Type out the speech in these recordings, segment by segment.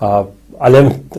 11th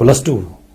+2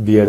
BEd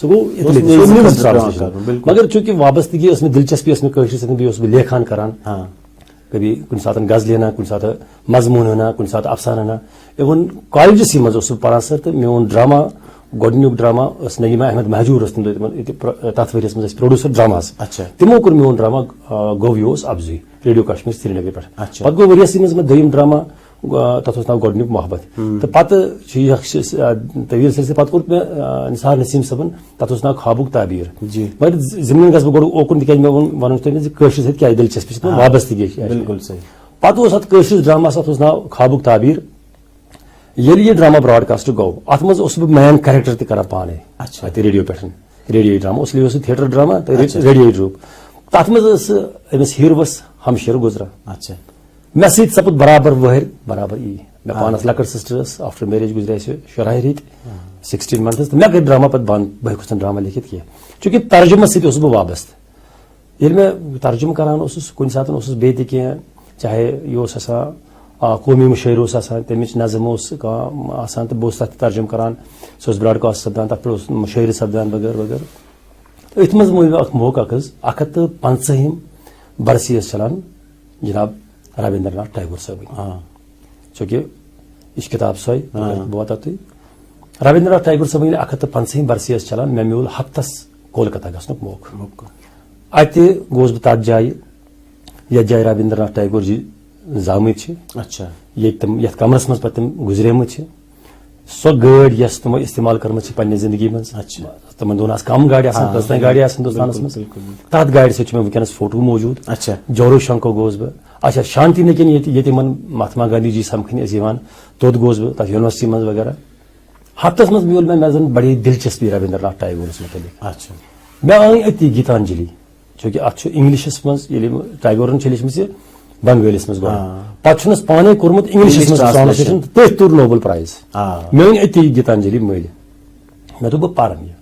سہ گو news translation. مگر چونکہ وابستگی اس میں دلچسپی اس میں کٲشِر سۭتۍ بیٚیہِ اوسُس بہٕ لیکھان کران ہاں کبھی کُنہِ ساتہٕ غزلہِ ہنا کُنہِ ساتہٕ مضموٗن ہنا کُنہِ ساتہٕ افسانہٕ ہنا. اِوٕن کالجسٕے منٛز اوسُس بہٕ پران سر تہٕ میون ڈراما گۄڈنیُک ڈراما ٲس نعیمہ احمد مہجوٗر ٲس تَمہِ دۄہ تِمن ییٚتہِ تتھ ؤریس منٛز ٲسۍ پروڈیوسر ڈراماز. اچھا تِمو کوٚر میون ڈراما گوٚو یہِ اوس افضوٗی ریڈیو کشمیر سرینگرٕ پٮ۪ٹھ. اچھا. پتہٕ گوٚو ؤریسٕے منٛز مےٚ دوٚیِم ڈراما تتھ اوس ناو گۄڈنیُک محبت. تہٕ پتہٕ چھُ یہِ طویل سلسلہٕ پتہٕ کوٚر مےٚ نثار نسیٖم صٲبن تتھ اوس ناو خوابُک تعبیٖر. جی مگر زمین گژھٕ بہٕ گۄڈٕ اوکُن تِکیازِ مےٚ وَنو تۄہہِ زِ کٲشِر سۭتۍ کیٛاہ دلچسپی چھِ وابستگی چھِ. بالکل صحیح. پتہٕ اوس اتھ کٲشرِس ڈراماہس اتھ اوس ناو خوابُک تعبیٖر. ییٚلہِ یہِ ڈراما براڈکاسٹ گوٚو اتھ منٛز اوسُس بہٕ مین کیریکٹر تہِ کران پانے اتہِ ریڈیو پٮ۪ٹھ ریڈیو ڈراما اس لیے اوس سُہ تھیٹر ڈراما تہٕ ریڈیو ڈروپ. تتھ منٛز ٲس أمِس ہیٖروَس ہمشیر گُزران. اچھا مےٚ سۭتۍ سپُد برابر وٲہِر برابر یی. مےٚ پانس لۄکٕٹ سسٹر ٲس آفٹر میریج گُزرے اَسہِ 16 رٮ۪تۍ 16 منتھس تہٕ مےٚ گٔے ڈراما پتہٕ بنٛد بہٕ ہیوٚکُس نہٕ ڈراما لیکھِتھ کینٛہہ چوٗنٛکہِ ترجُمس سۭتۍ اوسُس بہٕ وابستہٕ. ییٚلہِ مےٚ ترجُمہٕ کران اوسُس کُنہِ ساتہٕ اوسُس بیٚیہِ تہِ کینٛہہ چاہے یہِ اوس آسان قومی مُشٲعرٕ اوس آسان تمِچ نظم اوس کانٛہہ آسان تہٕ بہٕ اوسُس تتھ ترجُمہٕ کران سُہ اوس براڈکاسٹ سپدان تتھ پٮ۪ٹھ اوس مُشٲعرٕ سپدان وغٲرٕ وغٲرٕ. تہٕ أتھۍ منٛز موٗجوٗب اکھ موقعہٕ اکھ حظ 150 برسی ٲس چلان جناب رابندر ناتھ ٹیگور صٲبٕنۍ. چوٗنٛکہِ یہِ چھِ کِتاب سۄے بہٕ واتو تُہۍ. رابندر ناتھ ٹیگور صٲبٕنۍ 150 برسی ٲس چلان مےٚ میوٗل ہفتس کولکتہ گژھنُک موقعہٕ. اَتہِ گوٚوُس بہٕ تتھ جایہِ یتھ جایہِ رابندر ناتھ ٹیگور جی زامٕتۍ چھِ. اچھا. ییٚتہِ تِم یتھ کمرس منٛز پتہٕ تِم گُزریمٕتۍ چھِ. سۄ گٲڑۍ یۄس تِمو استعمال کٔرمٕژ چھِ پننہِ زندگی منٛز. تِمن دۄہن آسہٕ کم گاڑِ آسان 15 گاڑِ آسان ہندوستانس منٛز. تتھ گاڑِ سۭتۍ چھُ مےٚ ؤنکیٚنس فوٹو موٗجوٗد. اچھا. جورو شنکو گوٚوس بہٕ. اچھا شانتی نِکین ییٚتہِ یِمن مہاتما گاندھی جی سمکھٕنۍ ٲسۍ یِوان توٚت گوٚوس بہٕ تتھ یونیورسٹی منٛز وغیرہ. ہفتس منٛز میوٗل مےٚ زن بڑے دلچسپی رابندر ناتھ ٹیگورس متعلق. اچھا. مےٚ أنۍ أتی گیتانجلی چوٗنٛکہِ اتھ چھُ انگلشس منٛز ییٚلہِ ٹیگورن چھِ لیٖچھمٕژ یہِ بنگٲلِس منٛز گۄڈٕ پتہٕ چھُنس پانے کوٚرمُت انگلشس منٛز ٹرانسلیشن تٔتھۍ توٚر نوبل پرایز. مےٚ أنۍ أتی گیتانجلی مٔلۍ. مےٚ دوٚپ بہٕ پرن یہِ.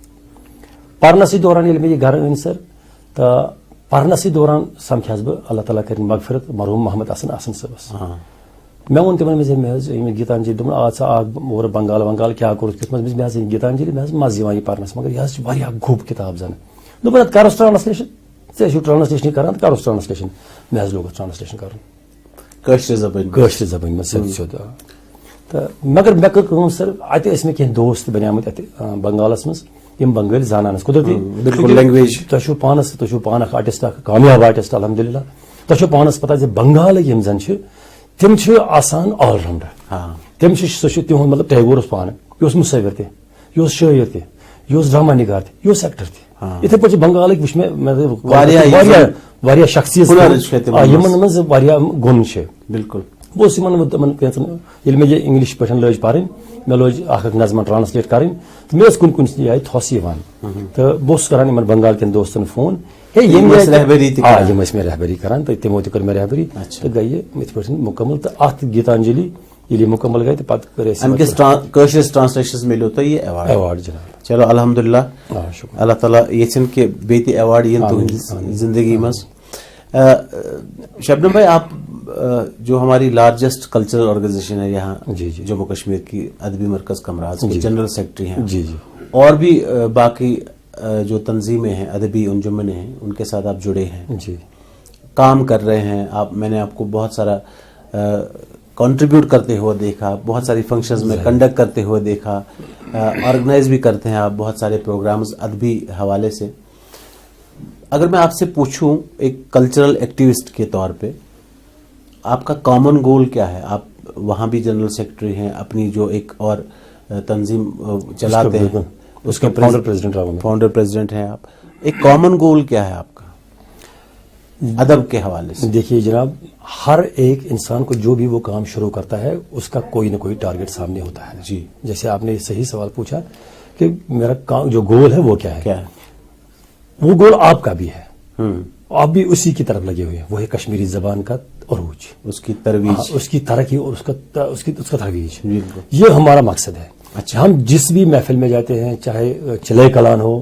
پرنسٕے دوران ییٚلہِ مےٚ یہِ گرٕ أنۍ سر تہٕ پرنسٕے دوران سمکھیاس بہٕ اللہ تعالیٰ کٔرِنۍ مغفرت مرحوٗم محمد حسن آسن صٲبس. مےٚ ووٚن تِمن مےٚ مےٚ حظ أنۍ گیتانجلی دوٚپُن آ ژٕ آکھ اورٕ بنگال ونگال کیٛاہ کوٚرُتھ کِتھ منٛز مےٚ حظ أنۍ گیتانجلی مےٚ حظ مزٕ یِوان یہِ پرنس مگر یہِ حظ چھِ واریاہ گوٚب کِتاب زن. دوٚپُن اتھ کرُس ٹرانسلیشن ژےٚ چھُو ٹرانسلیشنٕے کران تہٕ کرُس ٹرانسلیشن. مےٚ حظ لوگ اتھ ٹرانسلیشن کرُن کٲشرِ زبٲنۍ منٛز سیوٚد سیوٚد. تہٕ مگر مےٚ کٔر کٲم سر اتہِ ٲسۍ مےٚ کینٛہہ دوست تہِ بنیمٕتۍ اتہِ بنگالس منٛز یِم بنگٲلۍ زانان ٲسۍ قدرتی. تۄہہِ چھُو پانہٕ اکھ آرٹسٹ اکھ کامیاب آرٹسٹ الحمدللہ. تۄہہِ چھو پانس پتہ زِ بنگالٕکۍ یِم زن چھِ تِم چھِ آسان آل راونڈر. تِم چھِ سُہ چھُ تِہُنٛد مطلب ٹیگور اوس پانہٕ یہِ اوس مُصوِر تہِ یہِ اوس شٲعر تہِ یہِ اوس ڈراما نِگار تہِ یہِ اوس ایکٹر تہِ. یِتھٕے پٲٹھۍ چھِ بنگالٕکۍ وٕچھ مےٚ واریاہ شخصیت یِمن منٛز واریاہ گُن چھِ. بالکل. بہٕ اوسُس یِمن تِمن کینٛژن ییٚلہِ مےٚ یہِ انگلش پٲٹھۍ لٲج پرٕنۍ مےٚ لٲج اکھ نظمہ ٹرانسلیٹ کرٕنۍ تہٕ مےٚ ٲس کُنہِ کُنہِ جایہِ تھوٚس یِوان تہٕ بہٕ اوسُس کران یِمن بنگال کٮ۪ن دوستن فون یِم ٲسۍ مےٚ رہبری کران تہٕ تِمو تہِ کٔر مےٚ رہبری تہٕ گٔیہِ یِتھ پٲٹھۍ مُکمل. تہٕ اتھ گیتانجلی ییٚلہِ یہِ مُکمل گٔے تہٕ پتہٕ کٔر اَسہِ کٲشرِس ٹرانسلیشنس مِلیو تۄہہِ یہِ ایواڈ جناب. چلو الحمدللہ اللہ تعالیٰ یژھن کہ بیٚیہِ تہِ ایواڈ یِن تُہنٛدِ زندگی منٛز. شبنم بھائی آپ جو ہماری لارجسٹ کلچرل آرگنائزیشن ہے یہاں جموں کشمیر کی ادبی مرکز کمراز کے جنرل سیکرٹری ہیں. جی جی. اور بھی باقی جو تنظیمیں ہیں ادبی انجمنیں ہیں ان کے ساتھ آپ جڑے ہیں. جی. کام کر رہے ہیں آپ. میں نے آپ کو بہت سارا کنٹریبیوٹ کرتے ہوئے دیکھا بہت ساری فنکشنز میں کنڈکٹ کرتے ہوئے دیکھا. آرگنائز بھی کرتے ہیں آپ بہت سارے پروگرامز ادبی حوالے سے. اگر میں آپ سے پوچھوں ایک کلچرل ایکٹیوسٹ کے طور پہ آپ کا کامن گول کیا ہے؟ آپ وہاں بھی جنرل سیکرٹری ہیں اپنی جو ایک اور تنظیم چلاتے ہیں اس کے فاؤنڈر پریزیڈنٹ ہیں آپ. ایک کامن گول کیا ہے آپ کا ادب کے حوالے سے؟ دیکھیے جناب ہر ایک انسان کو جو بھی وہ کام شروع کرتا ہے اس کا کوئی نہ کوئی ٹارگیٹ سامنے ہوتا ہے. جی. جیسے آپ نے صحیح سوال پوچھا کہ میرا کام جو گول ہے وہ کیا ہے. وہ گول آپ کا بھی ہے. آپ بھی اسی کی طرف لگے ہوئے ہیں. وہ ہے کشمیری زبان کا عروج اس کی ترویج اس کی ترقی اور اس کا ترویج. یہ ہمارا مقصد ہے. اچھا. ہم جس بھی محفل میں جاتے ہیں چاہے چلے کلان ہو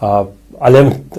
11th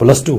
+2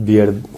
B.Ed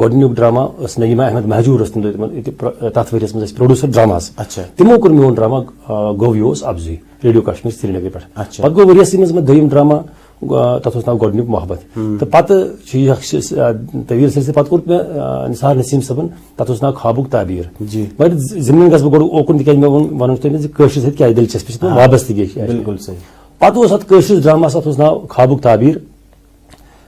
گۄڈنیُک ڈراما ٲس نعیمہ احمد مہجوٗر ٲس تَتھ ؤریَس منٛز ٲسۍ پروڈیوسر ڈراماز. اچھا. تِمو کوٚر میون ڈراما گوٚو یہِ اوس ابزُے ریڈیو کشمیٖر سرینگرٕ پٮ۪ٹھ. اچھا. پتہٕ گوٚو ؤریَسٕے منٛز مےٚ دوٚیِم ڈراما تَتھ اوس ناو گۄڈنیُک محبت. تہٕ پتہٕ چھُ یہِ اکھ طویٖل سلسلہٕ. پتہٕ کوٚر مےٚ نثار نسیٖم صٲبن تَتھ اوس ناو خوابُک تعبیٖر. مگر زِندگی گژھٕ بہٕ گۄڈٕ اوکُن تِکیازِ مےٚ وَنُن تۄہہِ زِ کٲشرِ سۭتۍ کیازِ دِلچسپی چھِ وابستگی. بالکل صحیح. پتہٕ اوس اتھ کٲشرِس ڈراماہس اتھ اوس ناو خوابُک تعبیٖر.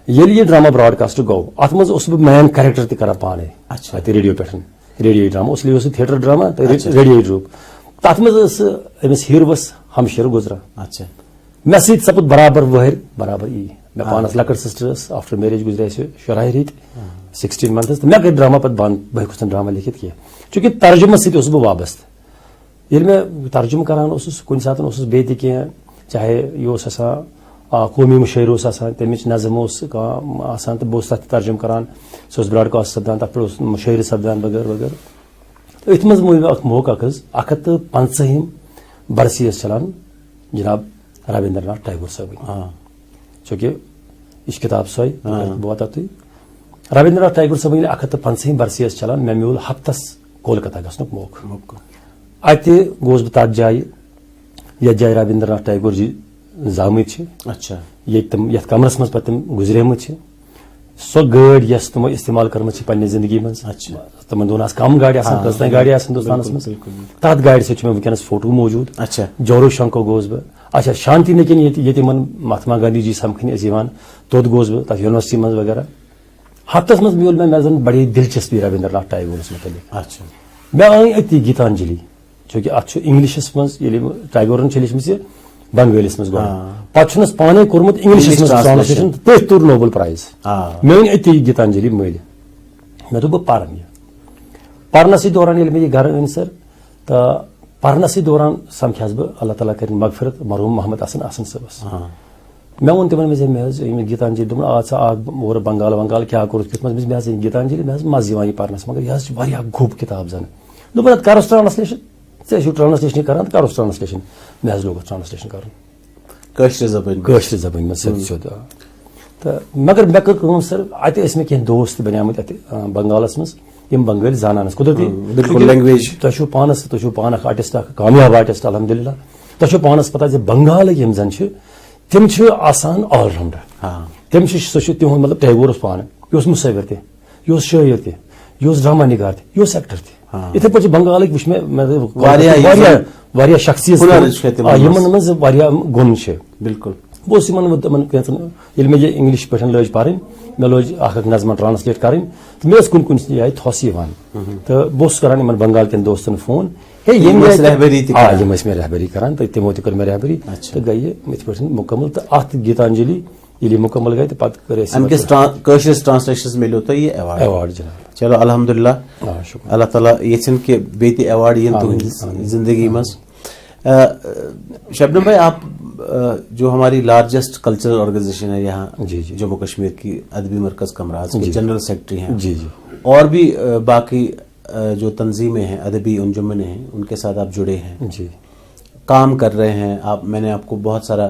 ییٚلہِ یہِ ڈراما براڈکاسٹ گوٚو اتھ منٛز اوسُس بہٕ مین کیریکٹر تہِ کران پانے اتہِ ریڈیو پٮ۪ٹھ. ریڈیو ڈراما اوس تھیٹر ڈراما تہٕ ریڈیو ڈروپ. تتھ منٛز ٲس أمِس ہیٖروَس ہمشیر گُزران. مےٚ سۭتۍ سپُد برابر وٕہٕرۍ برابر یی. مےٚ پانس لۄکٕٹ سسٹر ٲس آفٹر میریج گُزرے اَسہِ 16 رٮ۪تۍ 16 منتھس. تہٕ مےٚ کٔرۍ ڈراما پتہٕ بنٛد. بہٕ ہیوٚکُس نہٕ ڈراما لیکھِتھ کینٛہہ چوٗنکہِ ترجُمس سۭتۍ اوسُس بہٕ وابستہٕ. ییٚلہِ مےٚ ترجُمہٕ کران اوسُس کُنہِ ساتہٕ اوسُس بیٚیہِ تہِ کینٛہہ چاہے یہِ اوس آسان قومی مُشٲعرٕ اوس آسان تمِچ نظم اوس کانٛہہ آسان تہٕ بہٕ اوسُس تتھ ترجُمہٕ کران. سُہ اوس براڈکاسٹ سپدان تتھ پٮ۪ٹھ اوس مُشٲعرٕ سپدان وغیرہ وغیرہ. أتھۍ منٛز موٗد مےٚ اکھ موقعہٕ حظ 150 برسی ٲس چلان جناب رابندر ناتھ ٹیگور صٲبٕنۍ. چوٗنکہِ یہِ چھِ کِتاب سۄے بہٕ واتہٕ تُہۍ. رابندر ناتھ ٹیگور صٲبٕنۍ ییٚلہِ 150 برسی ٲس چلان مےٚ میوٗل ہفتس کولکتہ گژھنُک موقعہٕ. اَتہِ گوٚوُس بہٕ تتھ جایہِ یتھ جایہِ رابندر ناتھ ٹیگور جی زامٕتۍ چھِ. ییٚتہِ تِم یتھ کمرس منٛز پتہٕ تِم گُزریمٕتۍ چھِ. سۄ گٲڑۍ یۄس تِمو استعمال کٔرمٕژ چھِ پننہِ زندگی منٛز. تِمن دۄہن آسہٕ کم گاڑِ آسان کٔژتانۍ گاڑِ آسہٕ ہندوستانس منٛز. تتھ گاڑِ سۭتۍ چھُ مےٚ ؤنکیٚنس فوٹو موٗجوٗد. جورو شنکو گوٚوس بہٕ. اچھا شانتی نِکین ییٚتہِ یِمن مہاتما گاندھی جی سمکھٕنۍ ٲسۍ یِوان توٚت گوٚوس بہٕ تتھ یونیورسٹی منٛز وغیرہ. ہفتس منٛز میوٗل مےٚ زن بڑے دلچسپی رابندر ناتھ ٹیگورس متعلق. مےٚ أنۍ أتی گیتانجلی چوٗنکہِ اتھ چھُ انگلشس منٛز ییٚلہِ ٹیگورن چھِ لیٖچھمٕژ یہِ بنگٲلِس منٛز گۄڈٕ پتہٕ چھُنس پانے کوٚرمُت انگلشس منٛز ٹرانسلیشن تٔتھۍ توٚر نوبل پرایز. مےٚ أنۍ أتی گیتانجلی مٔلۍ. مےٚ دوٚپ بہٕ پرن یہِ. پرنسٕے دوران ییٚلہِ مےٚ یہِ گرٕ أنۍ سر تہٕ پرنسٕے دوران سمکھیس بہٕ اللہ تعالیٰ کٔرِنۍ مغفرت مرحوٗم محمد حسن آسن صٲبس. مےٚ ووٚن تِمن مےٚ حظ أنۍ گیتانجلی. دوٚپُن آ ژٕ آکھ اورٕ بنگال ونگال کیٛاہ کوٚرُتھ کیُتھ منٛز مےٚ حظ أنۍ گیتانجلی. مےٚ حظ مزٕ یِوان یہِ پرنس مگر یہِ حظ چھِ واریاہ گوٚب کِتاب زن. دوٚپُن اتھ کرُس ٹرانسلیشن. ژےٚ چھُو ٹرانسلیشن کران تہٕ کرُس ٹرانسلیشن. مےٚ حظ لوگ اتھ ٹرانسلیشن کرُن کٲشرِ زبٲنۍ منٛز سیوٚد سیوٚد. تہٕ مگر مےٚ کٔر کٲم سر اتہِ ٲسۍ مےٚ کینٛہہ دوست تہِ بنیمٕتۍ اتہِ بنگالس منٛز یِم بنگٲلۍ زانان ٲسۍ. قدرتی تۄہہِ چھُو پانہٕ اکھ آرٹسٹ اکھ کامیاب آرٹسٹ الحمدللہ. تۄہہِ چھو پانس پتہ زِ بنگالٕکۍ یِم زن چھِ تِم چھِ آسان آل راونڈر. تِم چھِ سُہ چھُ تِہُنٛد مطلب ٹیگور اوس پانہٕ یہِ اوس مُصور تہِ یہِ اوس شٲعر تہِ یہِ اوس ڈراما نِگار تہِ یہِ اوس ایکٹر تہِ. یِتھٕے پٲٹھۍ چھِ بنگالٕکۍ وٕچھ مےٚ واریاہ شخصیت یِمن منٛز واریاہ گُن چھِ. بِلکُل بہٕ اوسُس یِمن تِمن کینٛژن ییٚلہِ مےٚ یہِ انگلش پٲٹھۍ لٲج پرٕنۍ مےٚ لٲج اکھ نظمہ ٹرانسلیٹ کرٕنۍ تہٕ مےٚ ٲس کُنہِ کُنہِ جایہِ تھوٚس یِوان تہٕ بہٕ اوسُس کران یِمن بنگال کٮ۪ن دوستن فون یِم ٲسۍ مےٚ رہبری کران تہٕ تِمو تہِ کٔر مےٚ رہبری تہٕ گٔیہِ یِتھ پٲٹھۍ مُکمل. تہٕ اتھ گیتانجلی ییٚلہِ یہِ مُکمل گٔے تہٕ پتہٕ کٔر اَسہِ ایواڑ جناب. چلو الحمدللہ اللہ تعالیٰ یژھن کہ بیٚیہِ تہِ ایواڑ یِن تُہنٛدِس زندگی منٛز. شبنم بھائی آپ جو ہماری لارجسٹ کلچرل آرگنائزیشن ہے یہاں جموں کشمیر کی ادبی مرکز کمراز کے جنرل سیکرٹری ہیں اور بھی باقی جو تنظیمیں ہیں ادبی انجمنیں ہیں ان کے ساتھ آپ جڑے ہیں کام کر رہے ہیں. میں نے آپ کو بہت سارا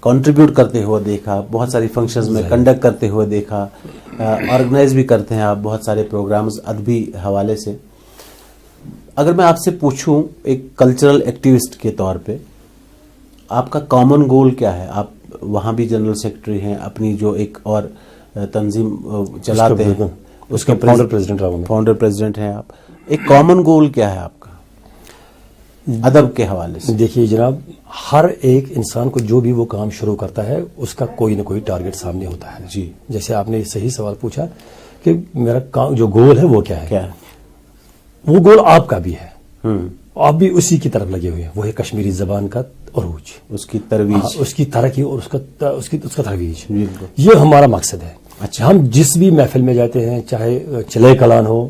کنٹریبیوٹ کرتے ہوئے دیکھا بہت ساری فنکشنز میں کنڈکٹ کرتے ہوئے دیکھا آرگنائز بھی کرتے ہیں آپ بہت سارے پروگرامز ادبی حوالے سے. اگر میں آپ سے پوچھوں ایک کلچرل ایکٹیوسٹ کے طور پہ آپ کا کامن گول کیا ہے؟ آپ وہاں بھی جنرل سیکرٹری ہیں اپنی جو ایک اور تنظیم چلاتے ہیں اس کے فاؤنڈر پریزیڈنٹ ہیں آپ. ایک کامن گول کیا ہے آپ کا ادب کے حوالے سے؟ دیکھیے جناب ہر ایک انسان کو جو بھی وہ کام شروع کرتا ہے اس کا کوئی نہ کوئی ٹارگیٹ سامنے ہوتا ہے. جی جیسے آپ نے صحیح سوال پوچھا کہ میرا جو گول ہے وہ کیا ہے. وہ گول آپ کا بھی ہے آپ بھی اسی کی طرف لگے ہوئے ہیں. وہ ہے کشمیری زبان کا عروج اس کی ترویج اس کی ترقی اور اس کا ترویج. یہ ہمارا مقصد ہے. اچھا ہم جس بھی محفل میں جاتے ہیں چاہے چلے کلان ہو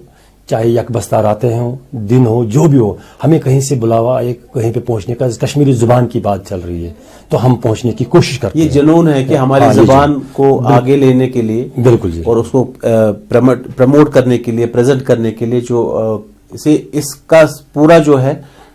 چاہے یک بستار آتے ہوں دن ہو جو بھی ہو ہمیں کہیں سے بلاوا ایک کہیں پہ پہنچنے کا کشمیری زبان کی بات چل رہی ہے تو ہم پہنچنے کی کوشش کرتے ہیں. یہ جنون ہے کہ ہماری زبان کو آگے لینے کے لیے بالکل جی اور اس کو پروموٹ کرنے کے لیے پریزنٹ کرنے کے لیے جو اس کا پورا جو ہے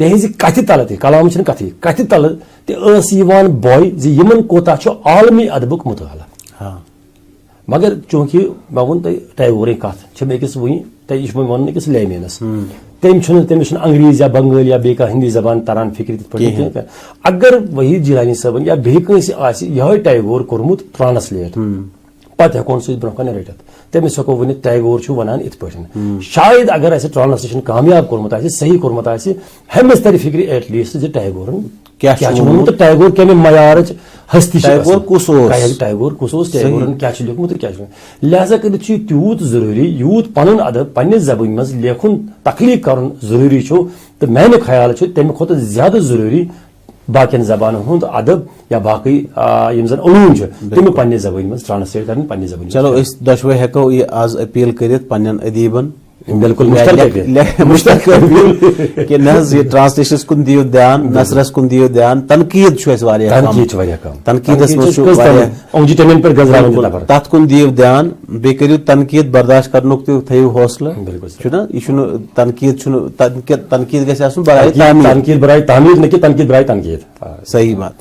تہذ کتھ تل تہ کلام چھنہ کتھ تل تہ بوے زمن کوتا چھ عالمی ادبک مطالعہ. ہاں مگر چونکہ میں ون تہ ٹیگورن کت أکس ون یہ ون أکس لیمینس تمس انگریز یا بنگال یا بیٚیہِ کانٛہہ ہندی زبان تران فکر تتھ پٲٹھۍ اگر وحید جیلانی صٲبن یا بیٚیہِ کٲنٛسہِ آسہِ یہے ٹیگور کوٚرمُت ٹرانسلیٹ پتہٕ ہیٚکون سُہ برونٛہہ کَنہِ رٔٹِتھ تٔمِس ہیٚکو ؤنِتھ ٹیگور چھُ وَنان یِتھ پٲٹھۍ شاید اگر اسہِ ٹرانسلیشن کامیاب کوٚرمُت آسہِ صحیح کوٚرمُت آسہِ ہیٚمِس ترِ فکرِ ایٹ لیٖسٹ زِ ٹیگورن کیٛاہ چھُ ووٚنمُت تہٕ ٹیگور کمہِ معیارٕچ ہستی ٹیگور کُس اوس ٹیگور کُس اوس ٹیگورن کیٛاہ چھُ لیوٗکھمُت تہٕ کیٛاہ چھُ لہذا کٔرِتھ چھُ تیوٗت ضروٗری یوٗت پنُن ادب پننہِ زبٲنۍ منٛز لیکھُن تخلیق کرُن ضروٗری چھُ تہٕ میانہِ خیال چھُ تمہِ کھۄتہٕ زیادٕ ضروٗری باقین زبانن ہُنٛد ادب یا باقٕے یِم زن علوٗم چھِ تِم پننہِ زبٲنۍ منٛز ٹرانسلیٹ کرٕنۍ پننہِ زبٲنۍ. چلو أسۍ دۄشوے ہیٚکو یہِ آز اپیل کٔرِتھ پننٮ۪ن ادیٖبن بالکل مشترک کہ نہ یہ ٹرانسلیشنس کن دیو دھیان نثرس کن دیو دھیان تنقید چھُ اَسہِ واریاہ کم تنقیٖدس منٛز چھُ تتھ کن دیو دھیان بیٚیہِ کٔرِو تنقیٖد برداشت کرنُک تہِ تھٲیِو حوصلہٕ چھُنہ یہِ چھُنہٕ تنقیٖد چھُنہٕ تنقیٖد گژھِ آسُن برائے تعمیٖر. صحیح بات.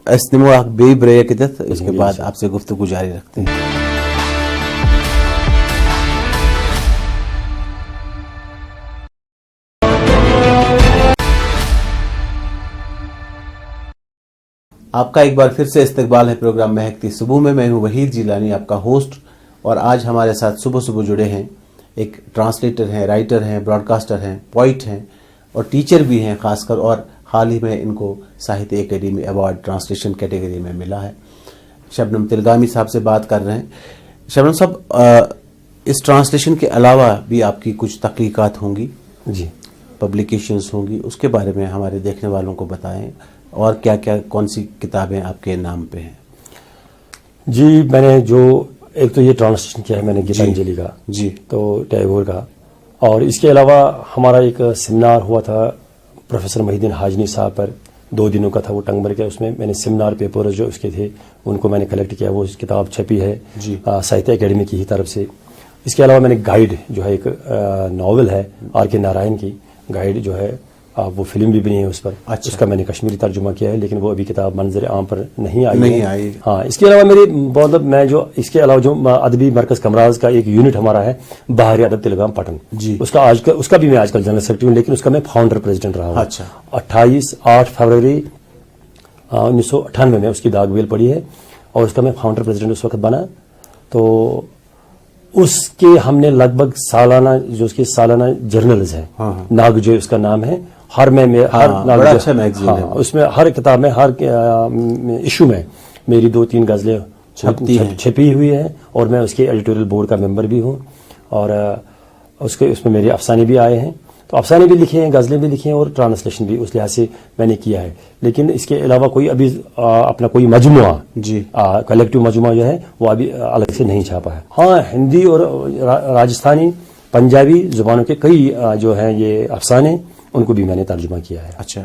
أسۍ نِمو اکھ بیٚیہِ بریک ییٚتٮ۪تھ اس کے بعد آپ سے گفتگو جاری رکھتے ہیں. آپ کا ایک بار پھر سے استقبال ہے پروگرام مہکتی صبح میں. میں ہوں وحید جیلانی آپ کا ہوسٹ اور آج ہمارے ساتھ صبح صبح جڑے ہیں ایک ٹرانسلیٹر ہیں, رائٹر ہیں, براڈ کاسٹر ہیں, پوئٹ ہیں اور ٹیچر بھی ہیں خاص کر, اور حال ہی میں ان کو Sahitya academy award translation category میں ملا ہے. شبنم تلگامی صاحب سے بات کر رہے ہیں. شبنم صاحب اس ٹرانسلیشن کے علاوہ بھی آپ کی کچھ تخلیقات ہوں گی جی, پبلیکیشنز ہوں گی, اس کے بارے میں ہمارے دیکھنے والوں کو بتائیں اور کیا کیا کون سی کتابیں آپ کے نام پہ ہیں؟ جی میں نے جو ایک تو یہ ٹرانسلیشن کیا ہے میں نے گیتانجلی کا جی تو ٹیگور کا, اور اس کے علاوہ ہمارا ایک سیمینار ہوا تھا پروفیسر محی الدین حاجنی صاحب پر, 2 دنوں کا تھا وہ ٹنگ بھر کے. اس میں نے سیمینار پیپرز جو اس کے تھے ان کو میں نے کلیکٹ کیا, وہ کتاب چھپی ہے جی ساہتیہ اکیڈمی کی ہی طرف سے. اس کے علاوہ میں نے گائیڈ جو ہے ایک ناول ہے آر کے نارائن کی گائیڈ جو ہے وہ فلم بھی بنی ہے اس پر. اچھا. اس کا میں نے کشمیری ترجمہ کیا ہے لیکن وہ ابھی کتاب منظر عام پر نہیں آئی. ہاں اس کے علاوہ میری مطلب میں جو اس کے علاوہ جو ادبی مرکز کمراز کا ایک یونٹ ہمارا ہے بہاری ادب تلگام پٹن جی, اس کا بھی میں آج کل جنرل سیکرٹری ہوں, لیکن اس کا میں فاؤنڈر پریزیڈنٹ رہا ہوں. اچھا. 8 فروری 1998 میں اس کی داغ بیل پڑی ہے اور اس کا میں فاؤنڈر پریزیڈنٹ اس وقت بنا. تو اس کے ہم نے لگ بھگ سالانہ جو اس کے سالانہ جرنلز ہیں, ناگجوئے اس کا نام ہے, ہر میں اس میں ہر کتاب میں ہر ایشو میں میری 2-3 غزلیں چھپی ہوئی ہیں اور میں اس کے ایڈیٹوریل بورڈ کا ممبر بھی ہوں. اور اس میں میرے افسانے بھی آئے ہیں, تو افسانے بھی لکھے ہیں, غزلیں بھی لکھی ہیں اور ٹرانسلیشن بھی اس لحاظ سے میں نے کیا ہے. لیکن اس کے علاوہ کوئی ابھی اپنا کوئی مجموعہ جی کلیکٹو مجموعہ جو ہے وہ ابھی الگ سے نہیں چھاپا ہے. ہاں ہندی اور راجستھانی پنجابی زبانوں کے کئی جو ہیں یہ افسانے ان کو بھی میں نے ترجمہ کیا ہے. اچھا,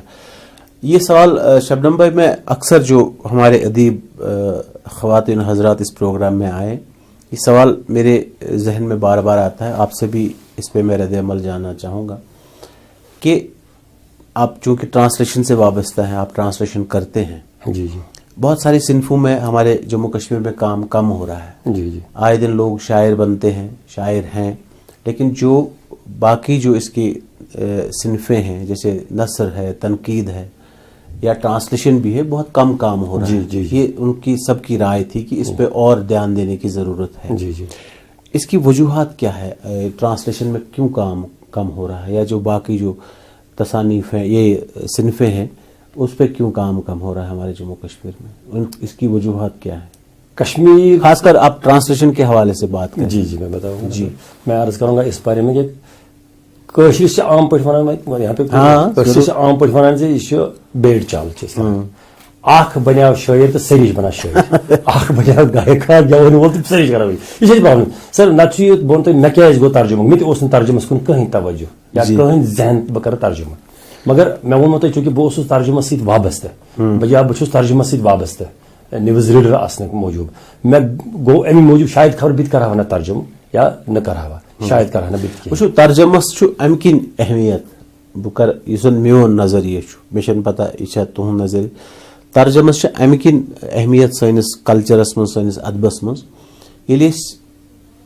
یہ سوال شبنم بھائی میں اکثر جو ہمارے ادیب خواتین حضرات اس پروگرام میں آئے, یہ سوال میرے ذہن میں بار بار آتا ہے, آپ سے بھی اس پہ میں رد عمل جاننا چاہوں گا کہ آپ چونکہ ٹرانسلیشن سے وابستہ ہیں, آپ ٹرانسلیشن کرتے ہیں. جی جی, بہت ساری صنفوں میں ہمارے جموں کشمیر میں کام کم ہو رہا ہے. جی جی, آئے دن لوگ شاعر بنتے ہیں, شاعر ہیں, لیکن جو باقی جو اس کی صنفیں ہیں جیسے نثر ہے, تنقید ہے یا ٹرانسلیشن بھی ہے, بہت کم کام ہو رہا ہے. جی جی, یہ ان کی سب کی رائے تھی کہ اس پہ اور دھیان دینے کی ضرورت ہے. جی جی, اس کی وجوہات کیا ہے؟ ٹرانسلیشن میں کیوں کام کم ہو رہا ہے, یا جو باقی جو تصانیف ہیں یہ صنفیں ہیں اس پہ کیوں کام کم ہو رہا ہے ہمارے جموں کشمیر میں؟ اس کی وجوہات کیا ہے؟ کشمیر خاص کر آپ ٹرانسلیشن کے حوالے سے بات کریں. جی جی, میں بتاؤں جی, میں عرض کروں گا اس بارے میں کہ کشیر سے عام پٹ ونان یہاں پہ کشیر سے عام پٹ ونان سے یہ بیڑ چال اخ بنیو شاعر تو سریش بنا شاعر, اخ بنیو گائیکار گیون وول تو سریش کران. یہ پرابلم سر. نت یہ بون تھی مے کیاز گو ترجمہ, مے اوس ترجمس کن کہیں توجہ یا کہیں ذہن بہ کر ترجمہ, مگر میں ونو تھی چونکہ بہت ترجمہ ست وابستہ یا بہت ترجمہ ست وابستہ نیوز ریڈر آسن موجود. میں گو امی موجود شاید خبر بت کرا ترجمہ یا نہ کرا, شاید کرا بت وچھو ترجمس ام کن اہمیت بہ کر یُس زن میون نظریہ چھُ مےٚ چھنہٕ پتہ یہِ چھا تُہُنٛد نظریہ ترجمس چھِ امہِ کِنۍ اہمیت سٲنِس کلچرس منٛز سٲنِس ادبس منٛز ییٚلہِ أسۍ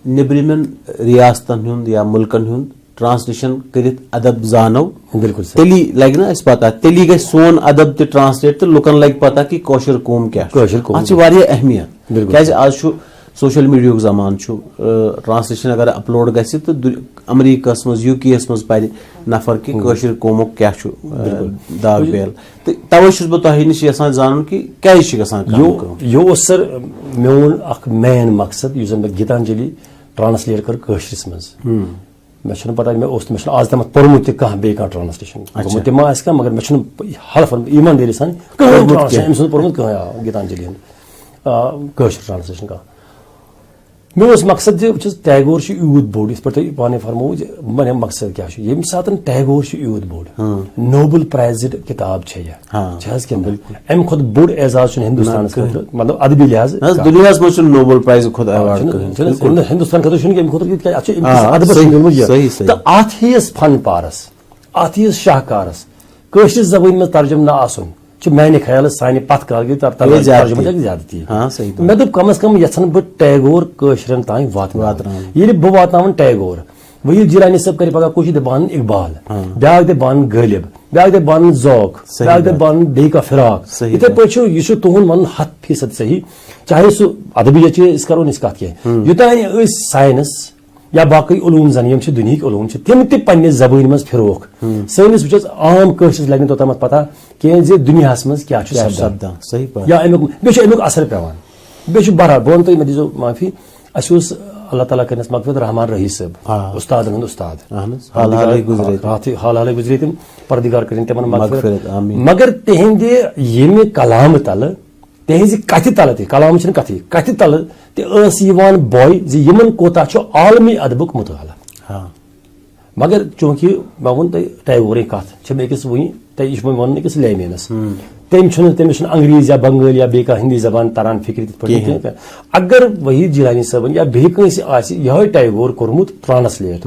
نیٚبرِمٮ۪ن ریاستن ہُنٛد یا مُلکن ہُنٛد ٹرانسلیشن کٔرِتھ ادب زانو بالکل تیٚلی لگہِ نا اَسہِ پتہ تیٚلی گژھِ سون ادب تہِ ٹرانسلیٹ تہٕ لُکن لگہِ پتہ کہِ کٲشُر قوم کیاہ چھُ اتھ چھِ واریاہ اہمیت کیازِ آز چھُ سوشل میڈیاہُک زمانہٕ چھُ ٹرانسلیشن اگر اپلوڈ گژھِ تہٕ امریکہس منٛز یوٗ کے یس منٛز پرِ نفر کہِ کٲشِر قومُک کیاہ چھُ داغ بیل تہٕ توے چھُس بہٕ تۄہہِ نِش یژھان زانُن کہِ کیازِ چھِ گژھان یہِ اوس سر میون اکھ مین مقصد یُس زن مےٚ گیتانجلی ٹرانسلیٹ کٔر کٲشرِس منٛز مےٚ چھُنہٕ پتہ مےٚ چھُنہٕ آز تامتھ پوٚرمُت تہِ کانٛہہ بیٚیہِ کانٛہہ ٹرانسلیشن گوٚمُت تہِ ما آسہِ کانٛہہ مگر مےٚ چھُنہٕ حلفن ایٖماندٲری سان کٕہٕنۍ ٹرانسلیشن أمۍ سُنٛد پوٚرمُت کٕہٕنۍ گیتانجلی ہُنٛد کٲشُر ٹرانسلیشن کانٛہہ مےٚ اوس مقصد زِ وٕچھ حظ ٹیگور چھُ یوٗت بوٚڑ یِتھ پٲٹھۍ تۄہہِ پانے فرموو زِ میون مقصد کیاہ چھُ ییٚمہِ ساتہٕ ٹیگور چھُ یوٗت بوٚڑ نوبل پرایزٕڈ کِتاب چھےٚ یہِ چھِ حظ کِنہٕ امہِ کھۄتہٕ بوٚڑ اعزاز چھُنہٕ ہندوستانس خٲطرٕ مطلب ادبی لحاظ دُنیاہس منٛز چھُنہٕ نوبل پرایز کھۄتہٕ ایواڈ ہندوستان خٲطرٕ چھُنہٕ امہِ خٲطرٕ تِکیازِ اتھ چھُ ادبس میلمُت یہِ تہٕ اتھ ہِیِس فن پارس اتھ ہِیِس شاہکارس کٲشرِ زبٲنۍ منٛز ترجمہٕ نہ آسُن چھُ میانہِ خیالہٕ سانہِ پتھ کالگی ترجمہٕ زیادتی مےٚ دوٚپ کم از کم یژھان بہٕ ٹیگور کٲشرٮ۪ن تام واتناوُن ییٚلہِ بہٕ واتناوَن ٹیگور ؤہیٖد جیلانی صٲب کرِ پگاہ کوٗشِش دپہِ بہٕ انہٕ اقبال بیاکھ دپہِ بہٕ انہٕ غٲلب بیاکھ دپہِ بہٕ انہٕ ذوق بیاکھ دپہِ بہٕ انہٕ بیٚیہِ کانٛہہ فراق یِتھے پٲٹھۍ چھُ یہِ چھُ تُہُنٛد ونُن 100% صحیح چاہے سُہ ادبی أسۍ کرو نہٕ أسۍ کتھ کینٛہہ یوٚتانۍ أسۍ ساینس یا باقٕے علوٗم زن یِم چھِ دُنہِکۍ علوٗم چھِ تِم تہِ پننہِ زبٲنۍ منٛز پھِروکھ سٲنِس وٕچھ حظ عام کٲشرِس لگہِ نہٕ توٚتامتھ پتہ کینٛہہ زِ دُنیاہس منٛز کیاہ چھُ سپدان یا امیُک بیٚیہِ چھُ امیُک اثر پیوان بیٚیہِ چھُ بہرحال بہٕ ونہٕ تۄہہِ مےٚ دیٖزیو معٲفی اسہِ اوس اللہ تعالیٰ کٔرنس مغفرت رحمان رحی صٲب اُستادن ہُنٛد اُستاد حال حالٕے گُزرے تِم پردِگار کٔرِنۍ تِمن مغفرت مگر تِہنٛدِ ییٚمہِ کلامہٕ تلہٕ تِہنٛزِ کتھِ تلہٕ تہِ کلام چھِنہٕ کتھٕے کتھِ تلہٕ تہِ ٲس یِوان بوے زِ یِمن کوتاہ چھُ عالمی ادبُک مُطالعہ مگر چوٗنٛکہِ مےٚ ووٚن تۄہہِ ٹیگورٕنۍ کتھ چھِ مےٚ أکِس وٕنہِ تۄہہِ یہِ چھُ مےٚ وَنُن أکِس لیمینس تٔمِس چھُنہٕ انگریٖزی یا بنگٲلۍ یا بیٚیہِ کانٛہہ ہِندی زبان تران فِکرِ تِتھ پٲٹھۍ کینٛہہ اگر ؤہیٖد جیلانی صٲبن یا بیٚیہِ کٲنٛسہِ آسہِ یِہوے ٹیگور کوٚرمُت ٹرانسلیٹ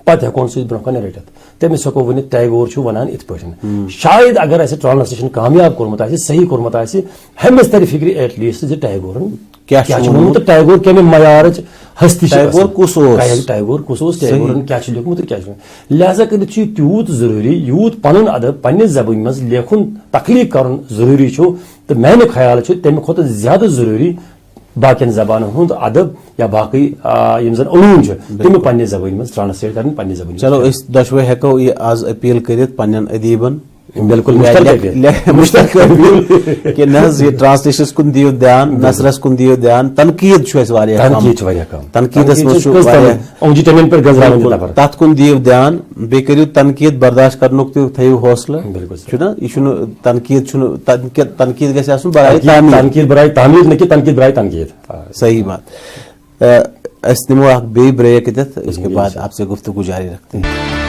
پتہٕ ہٮ۪کون سُہ برونٛہہ کَنہِ رٔٹِتھ تٔمِس ہٮ۪کو ؤنِتھ ٹیگور چھُ وَنان یِتھ پٲٹھۍ شاید اگر اَسہِ ٹرانسلیشن کامیاب کوٚرمُت آسہِ صحیح کوٚرمُت آسہِ ہُمِس ترِ فِکرِ ایٹ لیٖسٹ زِ ٹیگورن کیاہ چھُ ووٚنمُت تہٕ ٹیگور کمہِ معیارٕچ ہستی ٹیگور کُس اوس ٹیگورن کیاہ چھُ لیوٗکھمُت تہٕ کیاہ چھُ لہذا کٔرِتھ چھُ تیوٗت ضروٗری یوٗت پنُن ادب پننہِ زبٲنۍ منٛز لیکھُن تخلیٖق کرُن ضروٗری چھُ تہٕ میانہِ خیالہٕ چھُ تمہِ کھۄتہٕ زیادٕ ضروٗری باقین زبانن ہُنٛد ادب یا باقٕے یِم زن علوٗم چھِ تِم پننہِ زبٲنۍ منٛز ٹرانسلیٹ کرٕنۍ پننہِ زبٲنۍ چلو أسۍ دۄشوے ہٮ۪کو یہِ آز أپیٖل کٔرِتھ پننٮ۪ن ادیٖبن بالکل کہ نہ حظ یہ ٹرانسلیشنس کُن دِیِو دیان نثرس کُن دِیِو دیان تنقیٖد چھُ اَسہِ واریاہ کم تنقیٖدس منٛز چھُ تتھ کُن دِیِو دیان بیٚیہِ کٔرِو تنقیٖد برداشت کرنُک تہِ تھٲیِو حوصلہٕ چھُنہ یہِ چھُنہٕ تنقیٖد چھُنہٕ تنقیٖد گژھِ آسُن صحیح بات أسۍ نِمو اکھ بیٚیہِ بریک ییٚتٮ۪تھ اس کے بعد آپ سے گفتگو جاری رکھتے ہیں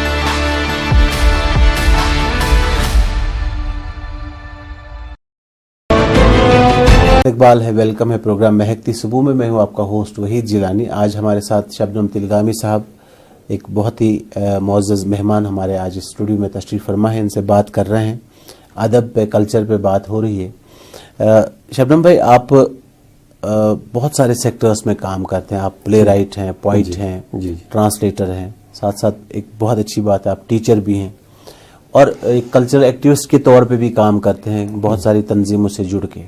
اقبال ہے ویلکم ہے پروگرام مہکتی صبح میں ہوں آپ کا ہوسٹ وحید جیلانی آج ہمارے ساتھ شبنم تلگامی صاحب ایک بہت ہی معزز مہمان ہمارے آج اسٹوڈیو میں تشریف فرما ہے ان سے بات کر رہے ہیں ادب پہ کلچر پہ بات ہو رہی ہے شبنم بھائی آپ بہت سارے سیکٹرز میں کام کرتے ہیں آپ پلے رائٹ ہیں پوائٹ ہیں ٹرانسلیٹر ہیں ساتھ ساتھ ایک بہت اچھی بات ہے آپ ٹیچر بھی ہیں اور ایک کلچرل ایکٹیوسٹ کے طور پہ بھی کام کرتے ہیں بہت ساری تنظیموں سے جڑ کے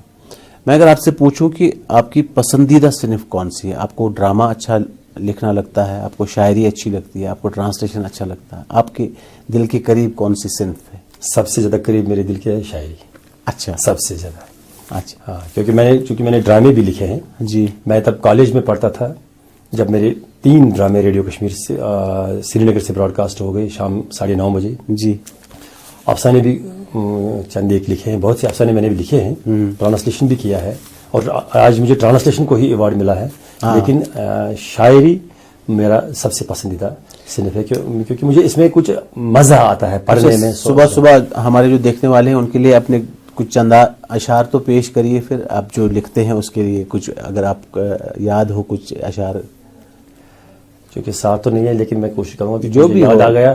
میں اگر آپ سے پوچھوں کہ آپ کی پسندیدہ صنف کون سی ہے آپ کو ڈرامہ اچھا لکھنا لگتا ہے آپ کو شاعری اچھی لگتی ہے آپ کو ٹرانسلیشن اچھا لگتا ہے آپ کے دل کے قریب کون سی صنف ہے سب سے زیادہ قریب میرے دل کے ہے شاعری اچھا سب سے زیادہ اچھا ہاں چونکہ میں نے ڈرامے بھی لکھے ہیں جی میں تب کالج میں پڑھتا تھا جب میرے 3 ڈرامے ریڈیو کشمیر سے سری نگر سے براڈ کاسٹ ہو گئے شام 9:30 بجے جی افسانے بھی چند ایک لکھے ہیں بہت سے افسانے میں نے بھی لکھے ہیں ٹرانسلیشن بھی کیا ہے اور آج مجھے ٹرانسلیشن کو ہی ایوارڈ ملا ہے لیکن شاعری میرا سب سے پسندیدہ صنف ہے کیونکہ مجھے اس میں کچھ مزہ آتا ہے پڑھنے میں صبح ہمارے جو دیکھنے والے ہیں ان کے لیے اپنے کچھ چندہ اشعار تو پیش کریے پھر آپ جو لکھتے ہیں اس کے لیے کچھ اگر آپ یاد ہو کچھ اشعار چونکہ ساتھ تو نہیں ہے لیکن میں کوشش کروں گا کہ جو بھی یاد آ گیا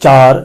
4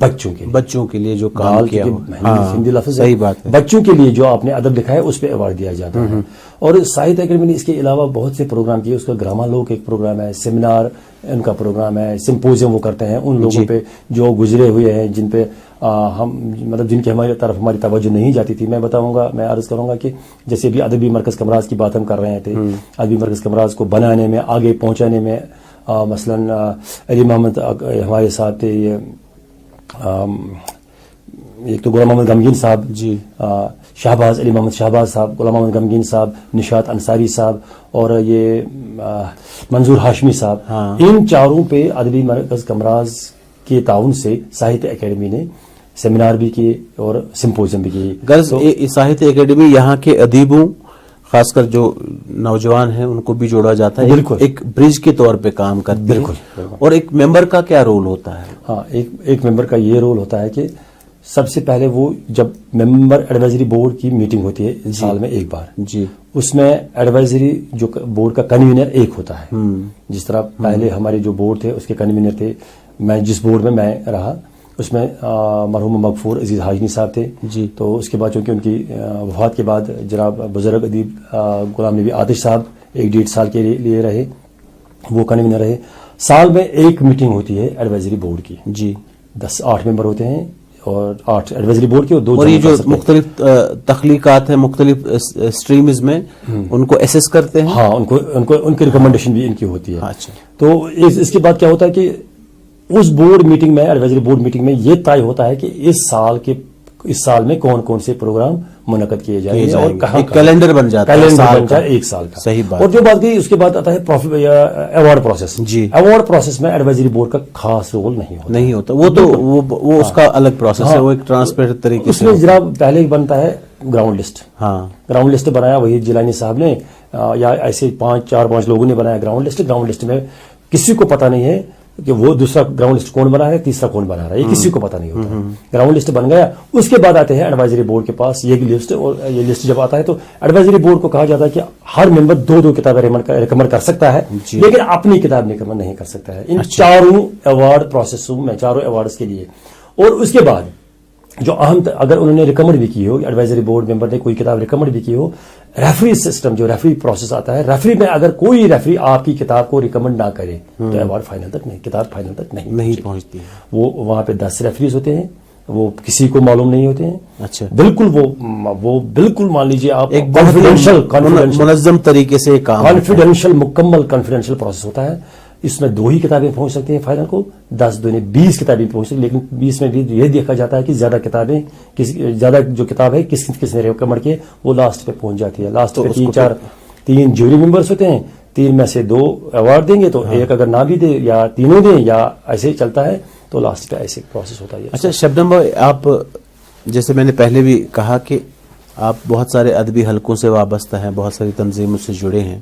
بچوں کے لیے جو کام کیا ہو. ہندی لفظ صحیح بات ہے. بچوں کے لیے جو آپ نے ادب لکھا ہے اس پہ ایوارڈ دیا جاتا ہے. اور ساہتیہ اکیڈمی نے اس کے علاوہ بہت سے پروگرام کیے. اس کا گراما لوک ایک پروگرام ہے, سیمینار ان کا پروگرام ہے, سمپوزیم وہ کرتے ہیں ان لوگوں پہ جو گزرے ہوئے ہیں, جن پہ ہم مطلب جن کی ہماری طرف ہماری توجہ نہیں جاتی تھی. میں بتاؤں گا, میں عرض کروں گا کہ جیسے بھی ادبی مرکز کمراز کی بات ہم کر رہے تھے, ادبی مرکز کمراز کو بنانے میں, آگے پہنچانے میں مثلاً علی محمد ہمارے ساتھ تھے, یہ ایک تو غلام محمد غمگین صاحب, جی شہباز علی محمد شہباز صاحب, غلام محمد غمگین صاحب, نشاط انصاری صاحب اور یہ منظور ہاشمی صاحب. ان چاروں پہ ادبی مرکز کمراز کے تعاون سے ساہتیہ اکیڈمی نے سیمینار بھی کیے اور سمپوزیم بھی کیے. غرض ساہتیہ اکیڈمی یہاں کے ادیبوں, خاص کر جو نوجوان ہیں, ان کو بھی جوڑا جاتا ہے, بالکل ایک برج کے طور پہ کام کرتی ہے. بالکل. اور ایک ممبر کا کیا رول ہوتا ہے؟ ہاں, ایک ممبر کا یہ رول ہوتا ہے کہ سب سے پہلے وہ جب ممبر ایڈوائزری بورڈ کی میٹنگ ہوتی ہے سال میں ایک بار, جی, اس میں ایڈوائزری جو بورڈ کا کنوینر ایک ہوتا ہے. جس طرح پہلے ہمارے جو بورڈ تھے اس کے کنوینر تھے, میں جس بورڈ میں رہا اس میں مرحوم مغفور عزیز حاجنی صاحب تھے. جی, تو اس کے بعد چونکہ ان کی وفات کے بعد جناب بزرگ ادیب غلام نبی آتش صاحب 1.5 سال کے لیے رہے, وہ کنوینر رہے. سال میں ایک میٹنگ ہوتی ہے ایڈوائزری بورڈ کی. جی, 8 ممبر ہوتے ہیں اور 8 ایڈوائزری بورڈ کے اور 2 اور یہ جو مختلف تخلیقات ہیں مختلف اسٹریمز میں ان کو ایسیس کرتے ہیں. ہاں, ان کی ریکمنڈیشن بھی ان کی ہوتی ہے. اچھا, تو اس کے بعد کیا ہوتا ہے کہ اس بورڈ میٹنگ میں, ایڈوائزری بورڈ میٹنگ میں یہ طے ہوتا ہے کہ اس سال میں کون کون سے پروگرام منعقد کیے جائیں گے اور کہاں. کیلنڈر بن جاتا ہے, کیلنڈر بن جائے ایک سال کا. صحیح بات. اور جو بات گئی اس کے بعد آتا ہے ایوارڈ پروسیس. جی, ایوارڈ پروسیس میں ایڈوائزری بورڈ کا خاص رول نہیں ہوتا. وہ تو وہ اس کا الگ پروسیس ہے, وہ ایک ٹرانسپیرنٹ طریقے سے. اس میں جناب پہلے بنتا ہے گراؤنڈ لسٹ. ہاں, گراؤنڈ لسٹ بنایا وہی جیلانی صاحب نے یا ایسے 4-5 لوگوں نے بنایا گراؤنڈ لسٹ. گراؤنڈ لسٹ میں کسی کو پتا نہیں ہے کہ وہ دوسرا گراؤنڈ لسٹ کون بنا ہے, تیسرا کون بنا رہا ہے, یہ کسی کو پتا نہیں ہوتا. گراؤنڈ لسٹ بن گیا, اس کے بعد آتے ہیں ایڈوائزری بورڈ کے پاس یہ لسٹ. اور یہ لسٹ جب آتا ہے تو ایڈوائزری بورڈ کو کہا جاتا ہے کہ ہر ممبر 2 کتابیں ریکمنڈ کر سکتا ہے, لیکن اپنی کتاب ریکمنڈ نہیں کر سکتا ہے ان چاروں ایوارڈ پروسیسوں میں, چاروں ایوارڈز کے لیے. اور اس کے بعد جو اہم, اگر انہوں نے ریکمنڈ بھی کی ہو, ایڈوائزری بورڈ ممبر نے کوئی کتاب ریکمنڈ بھی کی ہو, ریفری سسٹم جو ریفری پروسیس آتا ہے, ریفری میں اگر کوئی ریفری آپ کی کتاب کو ریکمنڈ نہ کرے تو ایوارڈ فائنل تک نہیں, کتاب فائنل تک نہیں پہنچتی. وہ وہاں پہ 10 ریفریز ہوتے ہیں, وہ کسی کو معلوم نہیں ہوتے ہیں. اچھا, بالکل وہ بالکل مان لیجیے آپ ایک کانفیڈینشیل منظم طریقے سے کام, کانفیڈینشیل مکمل کانفیڈینشیل پروسیس ہوتا ہے. اس میں 2 ہی کتابیں پہنچ سکتی ہیں فائنل کو, 10 2 20 کتابیں پہنچ سکتی, لیکن 20 میں بھی یہ دیکھا جاتا ہے کہ زیادہ کتابیں زیادہ جو کتاب ہے کس نے ریکمنڈ کی وہ لاسٹ پہ پہنچ جاتی ہے. لاسٹ پہ 3 جوری ممبرس ہوتے ہیں, 3 میں سے 2 ایوارڈ دیں گے تو ایک اگر نہ بھی دے یا تینوں دیں یا ایسے ہی چلتا ہے تو لاسٹ پہ ایسے پروسیس ہوتا ہے. اچھا شبنم بھائی, آپ جیسے میں نے پہلے بھی کہا کہ آپ بہت سارے ادبی حلقوں سے وابستہ ہیں, بہت ساری تنظیموں سے جڑے ہیں.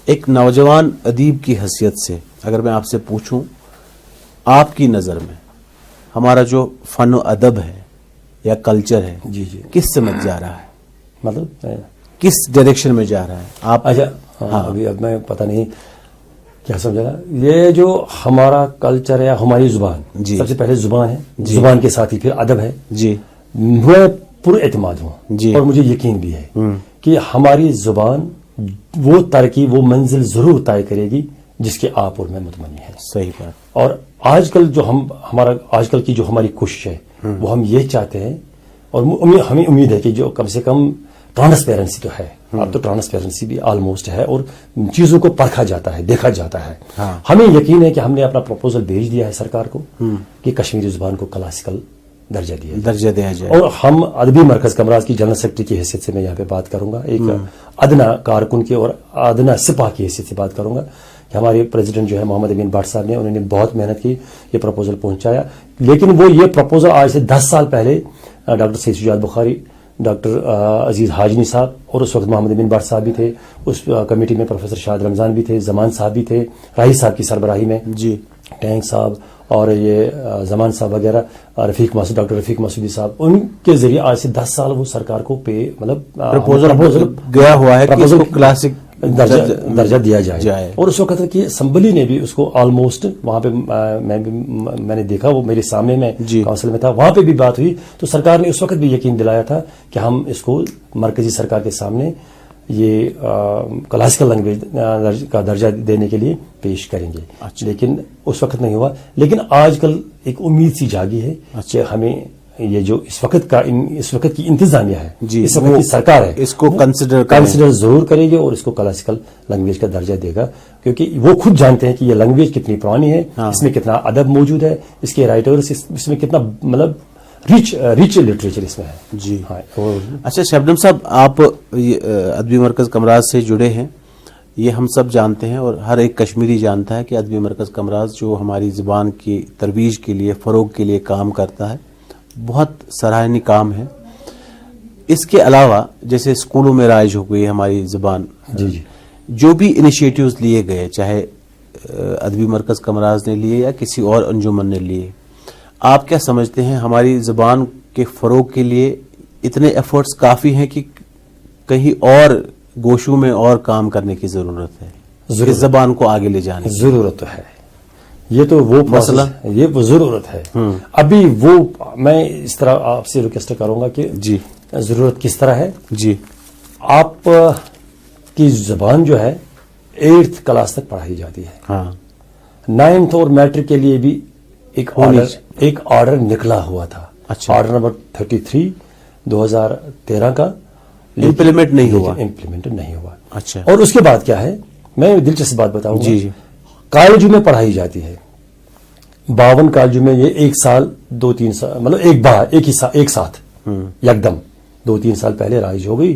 ایک نوجوان ادیب کی حیثیت سے اگر میں آپ سے پوچھوں, آپ کی نظر میں ہمارا جو فن و ادب ہے یا کلچر ہے, جی کس سمت جا رہا ہے, مطلب کس ڈائریکشن میں جا رہا ہے آپ؟ اچھا, ابھی اب میں پتہ نہیں کیا سمجھا نا. یہ جو ہمارا کلچر ہے, ہماری زبان, سب سے پہلے زبان ہے, زبان کے ساتھ ہی پھر ادب ہے. جی, میں پر اعتماد ہوں جی, اور مجھے یقین بھی ہے کہ ہماری زبان وہ ترقی, وہ منزل ضرور طے کرے گی جس کے آپ اور میں مطمئن ہیں. صحیح بات. اور آج کل جو آج کل کی جو ہماری کوشش ہے وہ ہم یہ چاہتے ہیں, اور ہمیں امید ہے کہ جو کم سے کم ٹرانسپیرنسی تو ہے, اب تو ٹرانسپیرنسی بھی آلموسٹ ہے اور چیزوں کو پرکھا جاتا ہے, دیکھا جاتا ہے. ہمیں یقین ہے کہ ہم نے اپنا پروپوزل بھیج دیا ہے سرکار کو کہ کشمیری زبان کو کلاسیکل درجہ دیا جائے. اور ہم ادبی مرکز کمراز کی جنرل سیکرٹری کی حیثیت سے میں یہاں پہ بات کروں گا, ایک ادنا کارکن کی اور ادنا سپاہ کی حیثیت سے بات کروں گا کہ ہمارے پریزیڈنٹ جو ہے محمد امین بٹ صاحب نے, انہوں نے بہت محنت کی, یہ پروپوزل پہنچایا. لیکن وہ یہ پروپوزل آج سے 10 سال پہلے ڈاکٹر سید شجاعت بخاری, ڈاکٹر عزیز حاجنی صاحب اور اس وقت محمد امین بٹ صاحب بھی تھے, اس کمیٹی میں پروفیسر شاہد رمضان بھی تھے, زمان صاحب بھی تھے, راہی صاحب کی سربراہی میں, جی, ٹینک صاحب اور یہ زمان صاحب وغیرہ, رفیق مسعود, ڈاکٹر رفیق مسعودی صاحب, ان کے ذریعے آج سے 10 سال وہ سرکار کو مطلب پروپوزل گیا ہوا ہے کہ اس کو درجہ دیا جائے. اور اس وقت کی اسمبلی نے بھی اس کو آلموسٹ وہاں پہ میں نے دیکھا, وہ میرے سامنے میں کونسل میں تھا, وہاں پہ بھی بات ہوئی تو سرکار نے اس وقت بھی یقین دلایا تھا کہ ہم اس کو مرکزی سرکار کے سامنے یہ کلاسیکل لینگویج کا درجہ دینے کے لیے پیش کریں گے. لیکن اس وقت نہیں ہوا. لیکن آج کل ایک امید سی جاگی ہے کہ ہمیں یہ جو اس وقت کی انتظامیہ ہے, اس وقت کی سرکار ہے, اس کو کنسیڈر ضرور کرے گی اور اس کو کلاسیکل لینگویج کا درجہ دے گا, کیونکہ وہ خود جانتے ہیں کہ یہ لینگویج کتنی پرانی ہے, اس میں کتنا ادب موجود ہے, اس کے رائٹرز اس میں کتنا مطلب ریچ لٹریچر اس میں ہے. جی ہاں. اچھا شبنم صاحب, آپ ادبی مرکز کمراز سے جڑے ہیں, یہ ہم سب جانتے ہیں اور ہر ایک کشمیری جانتا ہے کہ ادبی مرکز کمراز جو ہماری زبان کی ترویج کے لیے, فروغ کے لیے کام کرتا ہے, بہت سراہنی کام ہے. اس کے علاوہ جیسے اسکولوں میں رائج ہو گئی ہماری زبان, جو بھی انیشیٹیوز لیے گئے, چاہے ادبی مرکز کمراز نے لیے یا کسی اور انجمن نے لیے, آپ کیا سمجھتے ہیں ہماری زبان کے فروغ کے لیے اتنے ایفرٹس کافی ہیں کہ کہیں اور گوشوں میں اور کام کرنے کی ضرورت ہے, اس زبان کو آگے لے جانے کی ضرورت ہے؟ یہ تو وہ مسئلہ, یہ وہ ضرورت ہے. ابھی وہ میں اس طرح آپ سے ریکویسٹ کروں گا کہ جی ضرورت کس طرح ہے. جی آپ کی زبان جو ہے 8th کلاس تک پڑھائی جاتی ہے. ہاں. 9th اور میٹرک کے لیے بھی ایک آرڈر نکلا ہوا تھا. اچھا. آرڈر نمبر 33 2013 کا امپلیمنٹ نہیں ہوا. اچھا. اور اس کے بعد کیا ہے, میں دلچسپ بات بتاؤں گا. جی. کالجوں میں پڑھائی جاتی ہے. 52 کالجوں میں یہ 1 سال 2-3 سال مطلب ایک ساتھ یکدم 2-3 سال پہلے رائج ہو گئی,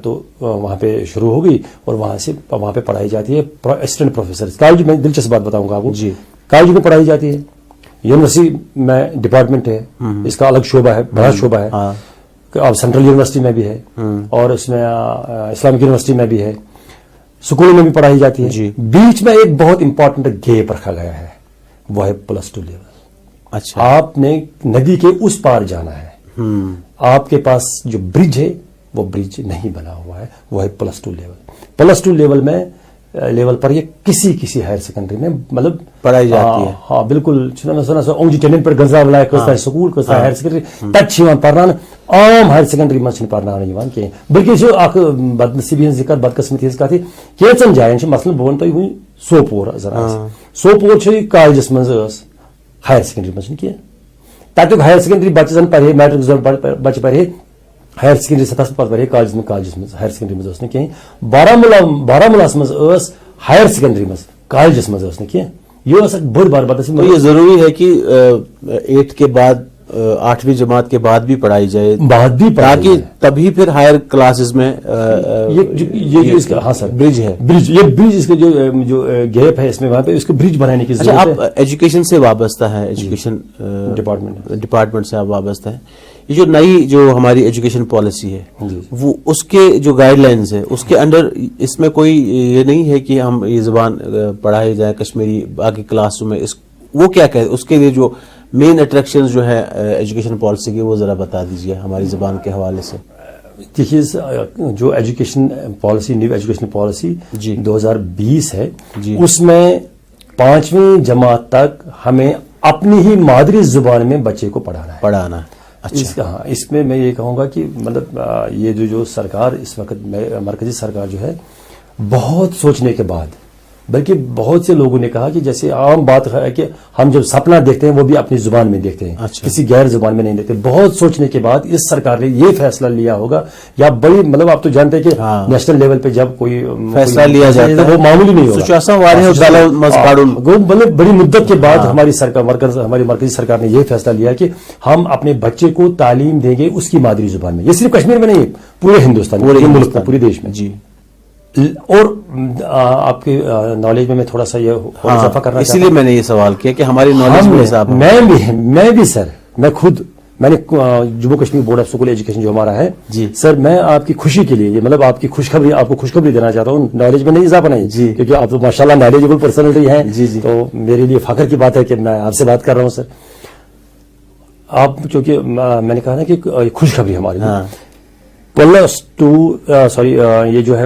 تو وہاں پہ شروع ہو گئی اور وہاں پہ پڑھائی جاتی ہے اسسٹنٹ پروفیسر. کالج میں دلچسپ بات بتاؤں گا آپ کو. جی. کالج میں پڑھائی جاتی ہے. یونیورسٹی میں ڈپارٹمنٹ ہے, اس کا الگ شعبہ ہے, بڑا شعبہ ہے. اب سینٹرل یونیورسٹی میں بھی ہے اور اس میں اسلامک یونیورسٹی میں بھی ہے. سکولوں میں بھی پڑھائی جاتی ہے. جی. بیچ میں ایک بہت امپورٹنٹ گیپ رکھا گیا ہے, وہ ہے +2 لیول. اچھا. آپ نے ندی کے اس پار جانا ہے, آپ کے پاس جو برج ہے وہ برج نہیں بنا ہوا ہے, وہ ہے +2 لیول. +2 لیول پر یہ کسی ہائر سیکنڈری میں مطلب پڑھائی جاتی ہے. ہاں بالکل. اونجی ٹینن پر گزا ولا ہے سکول کستا ہائر سیکنڈری تک پڑھنا عام ہائر سیکنڈری من پڑھنا کی, بلکہ اخ بدنصیبی ہز ذکر بدقسمتی ہز کت کینچن جائن مثلا بہ ون تہ سوپور ذرا سوپور کالجس من ہائر سیکنڈری من کی تک ہائر سیکنڈری بچہ زن پڑھے میٹرک بچہ پڑھے ہائر سیکنڈری سطح پہ پڑھے کالجس من ہائر سیکنڈری من کہیں. بارہمولہ من ہائر سیکنڈری من کالجس من کہیں. یہ بڑ بار بدنصیبی. یہ ضروری ہے کہ 8 کے بعد 8ویں جماعت کے بعد بھی پڑھائی جائے, تاکہ تبھی پھر ہائر کلاسز میں یہ جو اس کا ہاں سر برج ہے, یہ برج اس کا جو گیپ ہے اس میں وہاں پہ اس کو برج بنانے کی ضرورت ہے. آپ ایجوکیشن سے وابستہ ہے, ایجوکیشن ڈپارٹمنٹ سے آپ وابستہ ہیں. یہ جو نئی جو ہماری ایجوکیشن پالیسی ہے وہ اس کے جو گائیڈ لائنز ہے اس کے انڈر اس میں کوئی یہ نہیں ہے کہ ہم یہ زبان پڑھائی جائے کشمیری باقی کلاسوں میں, وہ کیا کہ اس کے لیے جو مین اٹریکشن جو ہے ایجوکیشن پالیسی کی وہ ذرا بتا دیجیے ہماری زبان کے حوالے سے. دیکھیے جو education policy new education policy 2020 ہے, اس میں 5ویں جماعت تک ہمیں اپنی ہی مادری زبان میں بچے کو پڑھانا ہے. اچھا. اس میں میں یہ کہوں گا کہ مطلب یہ جو سرکار اس وقت مرکزی سرکار جو ہے بہت سوچنے کے بعد, بلکہ بہت سے لوگوں نے کہا کہ جیسے عام بات ہے کہ ہم جب سپنا دیکھتے ہیں وہ بھی اپنی زبان میں دیکھتے ہیں, کسی غیر زبان میں نہیں دیکھتے. بہت سوچنے کے بعد اس سرکار نے یہ فیصلہ لیا ہوگا, یا بڑی مطلب آپ تو جانتے ہیں کہ نیشنل لیول پہ جب کوئی فیصلہ لیا جاتا ہے وہ معمولی نہیں ہوگا. بڑی مدت کے بعد ہماری مرکزی سرکار نے یہ فیصلہ لیا کہ ہم اپنے بچے کو تعلیم دیں گے اس کی مادری زبان میں. یہ صرف کشمیر میں نہیں, پورے ہندوستان میں, پورے ملک میں, پورے دیش میں. جی. اور آپ کے نالج میں تھوڑا سا یہ اضافہ کرنا, اسی لیے میں نے یہ سوال کیا کہ ہماری نالج میں اضافہ. میں بھی سر, میں نے Jammu Kashmir board of school education جو ہمارا ہے جی سر, میں آپ کی خوشی کے لیے مطلب آپ کی خوشخبری دینا چاہتا ہوں. نالج میں نہیں اضافہ نہیں جی, کیونکہ آپ تو ماشاءاللہ نالجبل پرسنالٹی ہیں جی جی, تو میرے لیے فخر کی بات ہے کہ میں آپ سے بات کر رہا ہوں سر. آپ چونکہ میں نے کہا نا کہ خوشخبری ہماری +2 یہ جو ہے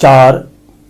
4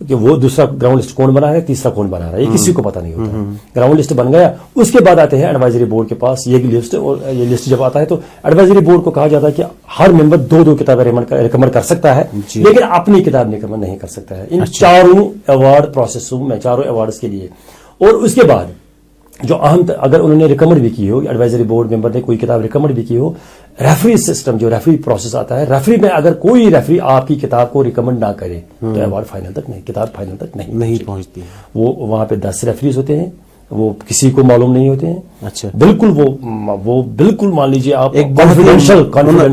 کہ وہ دوسرا گراؤنڈ لسٹ کون بنا رہا ہے, تیسرا کون بنا رہا ہے, یہ کسی کو پتا نہیں ہوتا ہے. گراؤنڈ لسٹ بن گیا, اس کے بعد آتے ہیں ایڈوائزری بورڈ کے پاس یہ لسٹ, اور یہ لسٹ جب آتا ہے تو ایڈوائزری بورڈ کو کہا جاتا ہے کہ ہر ممبر 2 کتابیں ریکمینڈ کر سکتا ہے, لیکن اپنی کتاب ریکمینڈ نہیں کر سکتا ہے ان چاروں ایوارڈ پروسیسوں میں, چاروں ایوارڈز کے لیے. اور اس کے بعد جو اہم, اگر انہوں نے ریکمینڈ بھی کی ہو, ایڈوائزری بورڈ ممبر نے کوئی کتاب ریکمینڈ بھی کی ہو, ریفری سسٹم جو ریفری پروسیس آتا ہے, ریفری میں اگر کوئی ریفری آپ کی کتاب کو ریکمینڈ نہ کرے تو ایوارڈ فائنل تک نہیں, کتاب فائنل تک نہیں پہنچتی. وہ وہاں پہ 10 ریفریز ہوتے ہیں, وہ کسی کو معلوم نہیں ہوتے ہیں. اچھا, بالکل وہ بالکل مان لیجیے آپ ایک کانفیڈینشیل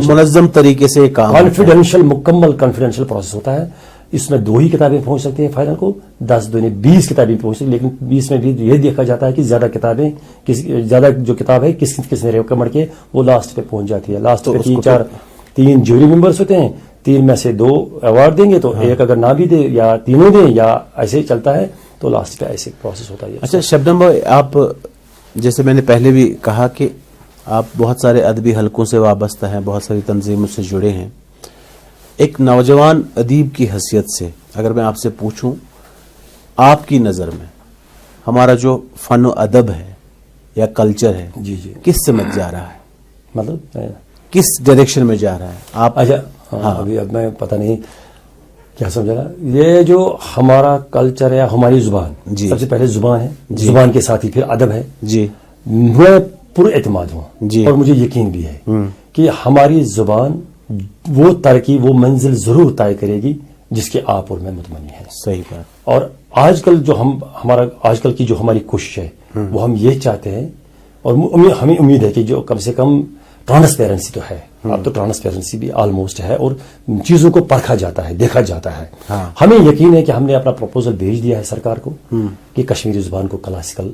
منظم طریقے سے کام, کانفیڈینشیل مکمل کانفیڈینشیل پروسیس ہوتا ہے. اس میں 2 ہی کتابیں پہنچ سکتی ہیں فائنل کو, 10 2 20 کتابیں پہنچ سکتی, لیکن 20 میں بھی یہ دیکھا جاتا ہے کہ زیادہ کتابیں زیادہ جو کتاب ہے کس نے ریکمینڈ کے وہ لاسٹ پہ پہنچ جاتی ہے. لاسٹ پہ 3 جوری ممبرس ہوتے ہیں, 3 میں سے 2 ایوارڈ دیں گے تو ایک اگر نہ بھی دے یا تینوں دیں یا ایسے ہی چلتا ہے تو لاسٹ پہ ایسے پروسیس ہوتا ہے. اچھا شبنم بھائی, آپ جیسے میں نے پہلے بھی کہا کہ آپ بہت سارے ادبی حلقوں سے وابستہ ہیں, بہت ساری تنظیموں سے جڑے ہیں. ایک نوجوان ادیب کی حیثیت سے اگر میں آپ سے پوچھوں, آپ کی نظر میں ہمارا جو فن و ادب ہے یا کلچر ہے جی کس سمت جا رہا ہے, مطلب کس ڈائریکشن میں جا رہا ہے آپ؟ اچھا ابھی اب میں پتہ نہیں کیا سمجھا رہا, یہ جو ہمارا کلچر ہے, ہماری زبان, سب سے پہلے زبان ہے, زبان کے ساتھ ہی پھر ادب ہے. جی, میں پر اعتماد ہوں اور مجھے یقین بھی ہے کہ ہماری زبان وہ ترقی, وہ منزل ضرور طے کرے گی جس کے آپ اور میں مطمئن ہیں. صحیح بات. اور آج کل جو آج کل کی جو ہماری کوشش ہے وہ ہم یہ چاہتے ہیں, اور ہمیں امید ہے کہ جو کم سے کم ٹرانسپیرنسی تو ہے, اب تو ٹرانسپیرنسی بھی آلموسٹ ہے اور چیزوں کو پرکھا جاتا ہے, دیکھا جاتا ہے. ہمیں یقین ہے کہ ہم نے اپنا پروپوزل بھیج دیا ہے سرکار کو کہ کشمیری زبان کو کلاسیکل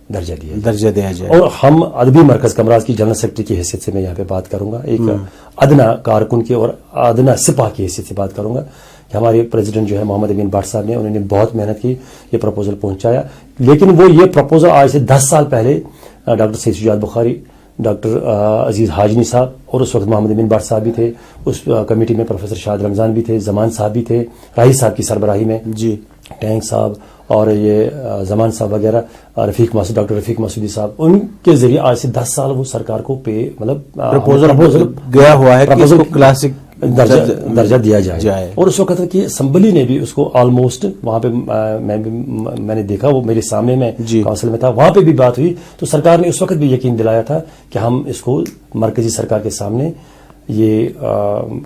درجہ دیا جائے. اور ہم ادبی مرکز کمراز کی جنرل سیکرٹری کی حیثیت سے میں یہاں پہ بات کروں گا, ایک ادنا کارکن کی اور ادنا سپاہ کی حیثیت سے بات کروں گا کہ ہمارے پریزیڈنٹ جو ہے محمد امین بٹ صاحب نے, انہوں نے بہت محنت کی, یہ پروپوزل پہنچایا. لیکن وہ یہ پروپوزل آج سے 10 سال پہلے ڈاکٹر سید شجاعت بخاری, ڈاکٹر عزیز حاجنی صاحب, اور اس وقت محمد امین بٹ صاحب بھی تھے, اس کمیٹی میں پروفیسر شاد رمضان بھی تھے, زمان صاحب بھی تھے, راہی صاحب کی سربراہی میں, جی, ٹینک صاحب اور یہ زمان صاحب وغیرہ, ڈاکٹر رفیق مسعودی صاحب, ان کے ذریعے آج سے 10 سال وہ سرکار کو مطلب پروپوزل گیا ہوا ہے کہ اس کو کلاسک درجہ دیا جائے. اور اس وقت کی اسمبلی نے بھی اس کو آلموسٹ, وہاں پہ میں نے دیکھا, وہ میرے سامنے میں کونسل میں تھا, وہاں پہ بھی بات ہوئی تو سرکار نے اس وقت بھی یقین دلایا تھا کہ ہم اس کو مرکزی سرکار کے سامنے یہ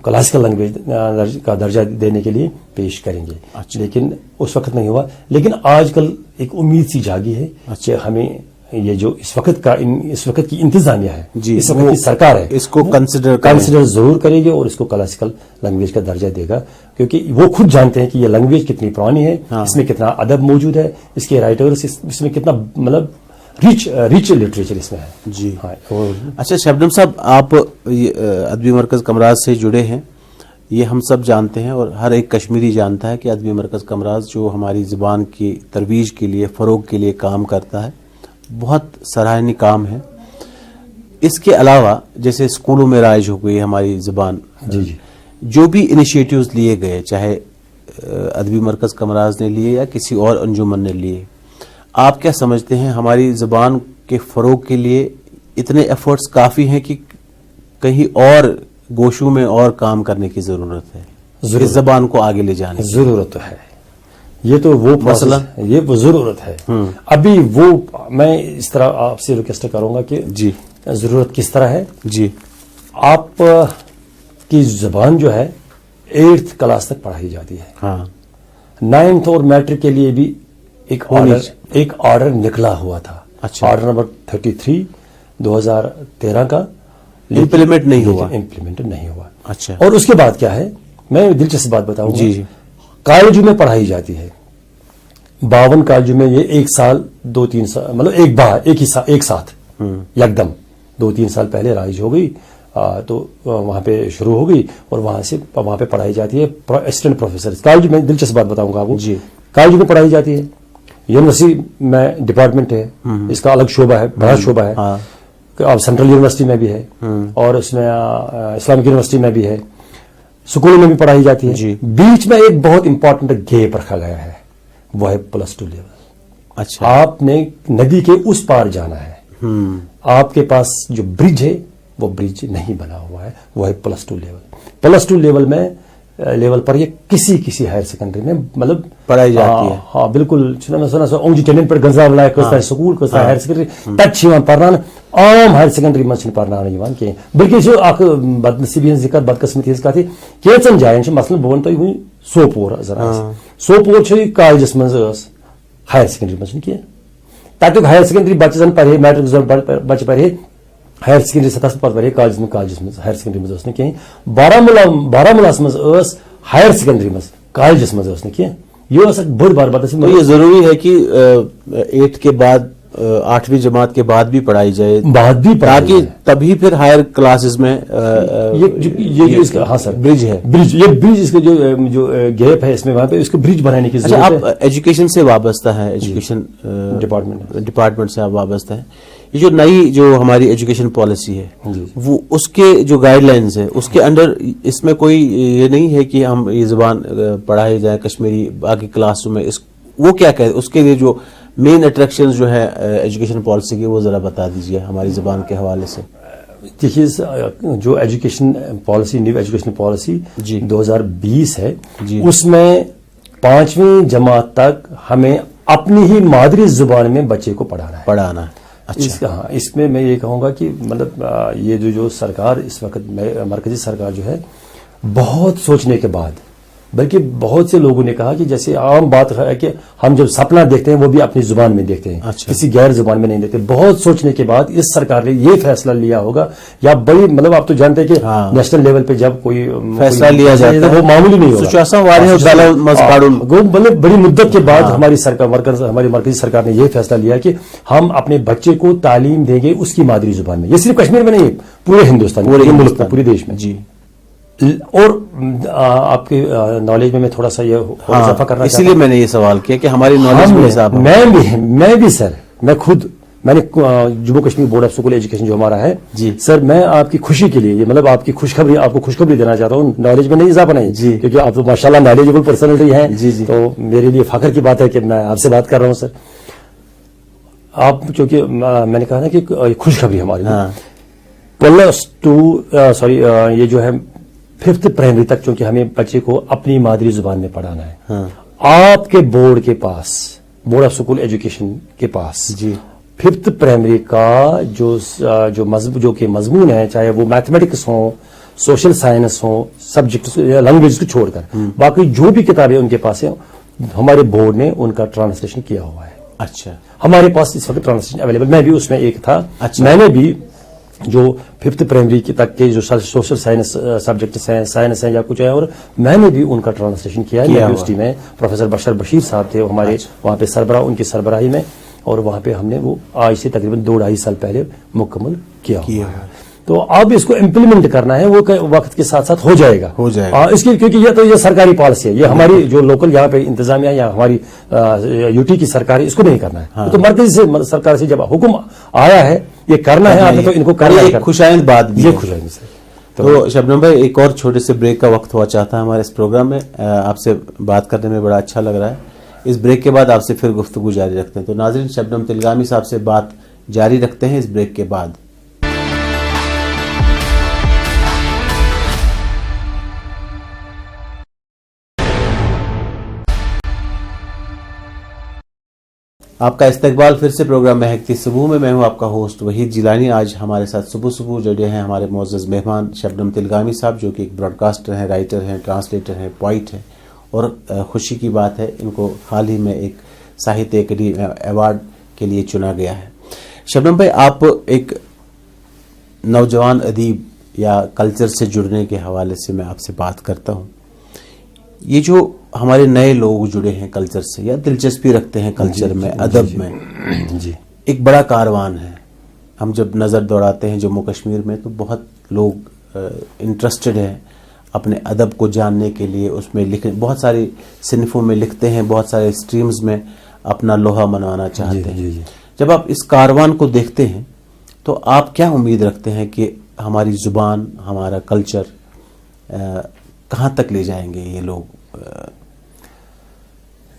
کلاسیکل لینگویج کا درجہ دینے کے لیے پیش کریں گے. لیکن اس وقت نہیں ہوا. لیکن آج کل ایک امید سی جاگی ہے کہ ہمیں یہ جو اس وقت کی انتظامیہ ہے, اس وقت کی سرکار ہے, اس کو کنسیڈر ضرور کرے گی اور اس کو کلاسیکل لینگویج کا درجہ دے گا, کیونکہ وہ خود جانتے ہیں کہ یہ لینگویج کتنی پرانی ہے, اس میں کتنا ادب موجود ہے, اس کے رائٹرز, اس میں کتنا مطلب ریچ لٹریچر اس میں ہے. جی, اچھا شبنم صاحب, آپ ادبی مرکز کمراز سے جڑے ہیں, یہ ہم سب جانتے ہیں اور ہر ایک کشمیری جانتا ہے کہ ادبی مرکز کمراز جو ہماری زبان کی ترویج کے لیے, فروغ کے لیے کام کرتا ہے, بہت سراہنی کام ہے. اس کے علاوہ جیسے اسکولوں میں رائج ہو گئی ہماری زبان, جو بھی انیشیٹیوز لیے گئے, چاہے ادبی مرکز کمراز نے لیے یا کسی اور انجمن نے لیے, آپ کیا سمجھتے ہیں ہماری زبان کے فروغ کے لیے اتنے ایفرٹس کافی ہیں کہ کہیں اور گوشوں میں اور کام کرنے کی ضرورت ہے, اس زبان کو آگے لے جانے کی ضرورت ہے؟ یہ تو وہ مسئلہ, یہ وہ ضرورت ہے. ابھی وہ میں اس طرح آپ سے ریکویسٹ کروں گا کہ جی, ضرورت کس طرح ہے. جی, آپ کی زبان جو ہے 8th کلاس تک پڑھائی جاتی ہے. ہاں, 9th اور میٹرک کے لیے بھی ایک آرڈر نکلا ہوا تھا. اچھا, آرڈر نمبر 33 2013 کا امپلیمنٹ نہیں ہوا. اچھا, اور اس کے بعد کیا ہے, میں دلچسپ بات بتاؤں گا. جی, کالجوں میں پڑھائی جاتی ہے, 52 کالجوں میں یہ 1 سال 2-3 سال مطلب ایک ساتھ یکدم 2-3 سال پہلے رائج ہو گئی, تو وہاں پہ شروع ہو گئی اور وہاں پہ پڑھائی جاتی ہے اسسٹنٹ پروفیسر. کالج میں دلچسپ بات بتاؤں گا آپ کو, کالج میں پڑھائی جاتی ہے. یونیورسٹی میں ڈپارٹمنٹ ہے, اس کا الگ شعبہ ہے, بڑا شعبہ ہے. اب سینٹرل یونیورسٹی میں بھی ہے اور اس میں اسلامک یونیورسٹی میں بھی ہے, اسکولوں میں بھی پڑھائی جاتی ہے. بیچ میں ایک بہت امپورٹنٹ گیپ رکھا گیا ہے, وہ ہے +2 لیول. اچھا. آپ نے ندی کے اس پار جانا ہے, آپ کے پاس جو برج ہے وہ برج نہیں بنا ہوا ہے, وہ ہے +2 لیول. +2 لیول پر یہ کسی ہائر سیکنڈری میں مطلب پڑھائی جاتی ہے. ہاں بالکل. اونجی ٹینن پر گنزا ولایا کستا سکول کستا ہائر سیکنڈری تت پرنان عام ہائر سیکنڈری من پرنان کی بلکہ اخ بدنصیبی ہز کت بدقسمتی ہز کت کیچن جائن مثلا بہ ون تہ سوپور ذرا سوپور کالجس من ہائر سیکنڈری من کی تک ہائر سیکنڈری بچہ زن پڑھے میٹرک بچہ پڑھے ہائر سیکنڈری سطح پہ پڑھے کالجس من ہائر سیکنڈری من کہیں بارہمولہ من ہائر سیکنڈری من کالجس من کہیں یہ بڑ بار بات. یہ ضروری ہے کہ 8 کے بعد 8ویں جماعت کے بعد بھی پڑھائی جائے, تاکہ تبھی پھر ہائر کلاسز میں یہ ہاں سر برج ہے, یہ برج اس کا جو گیپ ہے اس میں وہاں پہ اس کو برج بنانے کی ضرورت ہے. آپ ایجوکیشن سے وابستہ ہے, ایجوکیشن ڈپارٹمنٹ سے آپ وابستہ ہیں. یہ جو نئی جو ہماری ایجوکیشن پالیسی ہے وہ اس کے جو گائیڈ لائنز ہے اس کے انڈر اس میں کوئی یہ نہیں ہے کہ ہم یہ زبان پڑھائی جائے کشمیری باقی کلاس میں, وہ کیا کہتے اس کے لیے جو مین اٹریکشن جو ہے ایجوکیشن پالیسی کی وہ ذرا بتا دیجیے ہماری زبان کے حوالے سے. دیکھیے جو education policy new education policy 2020 ہے اس میں 5ویں جماعت تک ہمیں اپنی ہی مادری زبان میں بچے کو پڑھانا ہے. اچھا. اس میں میں یہ کہوں گا کہ مطلب یہ جو سرکار اس وقت مرکزی سرکار جو ہے بہت سوچنے کے بعد, بلکہ بہت سے لوگوں نے کہا کہ جیسے عام بات ہے کہ ہم جب سپنا دیکھتے ہیں وہ بھی اپنی زبان میں دیکھتے ہیں, کسی غیر زبان میں نہیں دیکھتے. بہت سوچنے کے بعد اس سرکار نے یہ فیصلہ لیا ہوگا, یا بڑی مطلب آپ تو جانتے ہیں کہ نیشنل لیول پہ جب کوئی فیصلہ لیا جاتا ہے وہ معمولی نہیں ہوگا. مطلب بڑی مدت کے بعد ہماری مرکزی سرکار نے یہ فیصلہ لیا کہ ہم اپنے بچے کو تعلیم دیں گے اس کی مادری زبان میں. یہ صرف کشمیر میں نہیں, پورے ہندوستان پورے ملک میں پورے دیش میں. جی. اور آپ کے نالج میں تھوڑا سا یہ اضافہ کرنا اسی لیے میں نے یہ سوال کیا کہ ہماری نالج میں اضافہ. میں بھی سر میں نے Jammu Kashmir board of school education جو ہمارا ہے جی سر, میں آپ کی خوشی کے لیے مطلب آپ کی آپ کو خوشخبری دینا چاہتا ہوں. نالج میں نہیں اضافہ نہیں جی, کیونکہ آپ تو ماشاءاللہ نالجیبل پرسنالٹی ہیں. جی جی. تو میرے لیے فخر کی بات ہے کہ میں آپ سے بات کر رہا ہوں سر. آپ چونکہ میں نے کہا نا کہ خوشخبری ہماری +2 یہ جو ہے 5th پرائمری تک چونکہ ہمیں بچے کو اپنی مادری زبان میں پڑھانا ہے. آپ کے بورڈ کے پاس بورڈ آف اسکول ایجوکیشن کے پاس جی 5th پرائمری کا جو کہ مضمون ہے, چاہے وہ میتھمیٹکس ہوں, سوشل سائنس ہوں, سبجیکٹ لینگویج کو چھوڑ کر باقی جو بھی کتابیں ان کے پاس ہیں, ہمارے بورڈ نے ان کا ٹرانسلیشن کیا ہوا ہے. اچھا. ہمارے پاس اس وقت ٹرانسلیشن اویلیبل, میں بھی اس میں ایک تھا. میں نے بھی جو 5th پرائمری تک کے جو سوشل سائنس سبجیکٹس ہیں, سائنس ہیں یا کچھ ہے, اور میں نے بھی ان کا ٹرانسلیشن کیا ہے یونیورسٹی میں. پروفیسر بشر بشیر صاحب تھے ہمارے وہاں پہ سربراہ, ان کی سربراہی میں, اور وہاں پہ ہم نے وہ آج سے تقریباً 2-2.5 سال پہلے مکمل کیا ہوا ہے. تو اب اس کو امپلیمنٹ کرنا ہے, وہ وقت کے ساتھ ساتھ ہو جائے گا. اس کی کیونکہ یہ سرکاری پالیسی ہے, یہ ہماری جو لوکل یہاں پہ انتظامیہ یا ہماری UT کی سرکار اس کو نہیں کرنا ہے. تو مرکزی سے سرکار سے جب حکم آیا ہے یہ کرنا ہے, آپ نے تو ان کو کرنا ہے. خوشائند بات بھی یہ خوشائند سے. تو شبنم بھائی ایک اور چھوٹے سے بریک کا وقت ہوا چاہتا ہے ہمارے اس پروگرام میں, آپ سے بات کرنے میں بڑا اچھا لگ رہا ہے. اس بریک کے بعد آپ سے پھر گفتگو جاری رکھتے ہیں. تو ناظرین, شبنم تلگامی صاحب سے بات جاری رکھتے ہیں اس بریک کے بعد. آپ کا استقبال پھر سے پروگرام مہکتی صبح میں. میں ہوں آپ کا ہوسٹ وحید جیلانی. آج ہمارے ساتھ صبح جڑے ہیں ہمارے معزز مہمان شبنم تلگامی صاحب, جو کہ ایک براڈ کاسٹر ہیں, رائٹر ہیں, ٹرانسلیٹر ہیں, پوائٹ ہیں, اور خوشی کی بات ہے ان کو حال ہی میں ایک ساہتیہ اکیڈمی ایوارڈ کے لیے چنا گیا ہے. شبنم بھائی, آپ ایک نوجوان ادیب یا کلچر سے جڑنے کے حوالے سے میں آپ سے بات کرتا ہوں. یہ جو ہمارے نئے لوگ جڑے ہیں کلچر سے یا دلچسپی رکھتے ہیں کلچر میں, ادب میں, جی ایک بڑا کاروان ہے. ہم جب نظر دوڑاتے ہیں جموں کشمیر میں تو بہت لوگ انٹرسٹڈ ہیں اپنے ادب کو جاننے کے لیے, اس میں لکھنے, بہت ساری صنفوں میں لکھتے ہیں, بہت سارے اسٹریمز میں اپنا لوہا منوانا چاہتے ہیں. جب آپ اس کاروان کو دیکھتے ہیں تو آپ کیا امید رکھتے ہیں کہ ہماری زبان, ہمارا کلچر کہاں تک لے جائیں گے یہ لوگ؟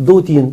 2-3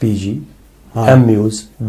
PG M.Mus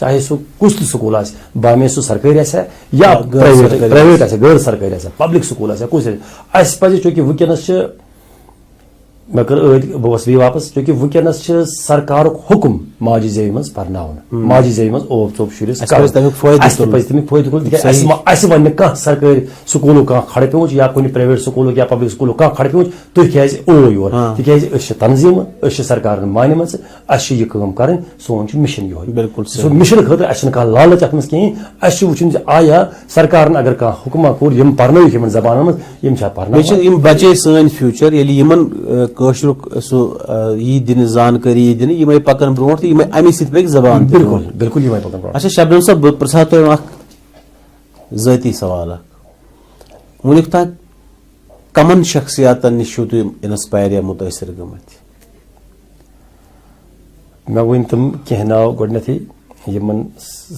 چاہے سو کس تہ سکول آسہ بامے سو سرکاری آسہ یا پرائیویٹ آسہ غیر سرکاری آسہ پبلک سکول آسہ کس اس پزِ چونکہ ونکس میں کر بہت بیٚیہِ واپس چونکہ ونکس سرکارُک حکم ماجہِ زیوِ منٛز پرناوُن ماجہِ زیوِ منٛز اوپ ژوپ شُرِس تمیُک فٲیدٕ تُلُن تِکیازِ اَسہِ وَنہِ نہٕ کانٛہہ سرکٲرۍ سکوٗلُک کانٛہہ کھڑٕ پیوٚمُت یا کُنہِ پرایویٹ سکوٗلُک یا پبلک سکوٗلُک کانٛہہ کھڑٕ پیوٚمُت تُہۍ کیازِ یور تِکیازِ أسۍ چھِ تنظیٖمہٕ أسۍ چھِ سرکارن مانِمژٕ اَسہِ چھِ یہِ کٲم کَرٕنۍ سون چھُ مِشن یِہوے بالکل سُہ مِشن خٲطرٕ اَسہِ چھُنہٕ کانٛہہ لالچ اَتھ منٛز کِہیٖنۍ اَسہِ چھُ وٕچھُن زِ آیا سرکارن اگر کانٛہہ حُکما کوٚر یِم پرنٲوِکھ یِمن زبانن منٛز یِم چھا پرناوان یِم بچے سٲنۍ فیوٗچر ییٚلہِ یِمن کٲشرُک سُہ یی دِنہٕ زانکٲری یی دِنہٕ یِمے پکن برونٛٹھ تہٕ یِمے امی سۭتۍ پکہِ زبان بالکل بالکل یِمے پکن برونٛٹھ. اچھا شبنم صٲب بہٕ پرژھہا تۄہہِ اکھ ذٲتی سوال اکھ وُنیُک تام کمن شخصیاتن نِش چھِو تُہۍ انسپایر یا مُتٲثر گٔمٕتۍ؟ مےٚ ؤنۍ تِم کینٛہہ ناو گۄڈٕنیتھٕے یِمن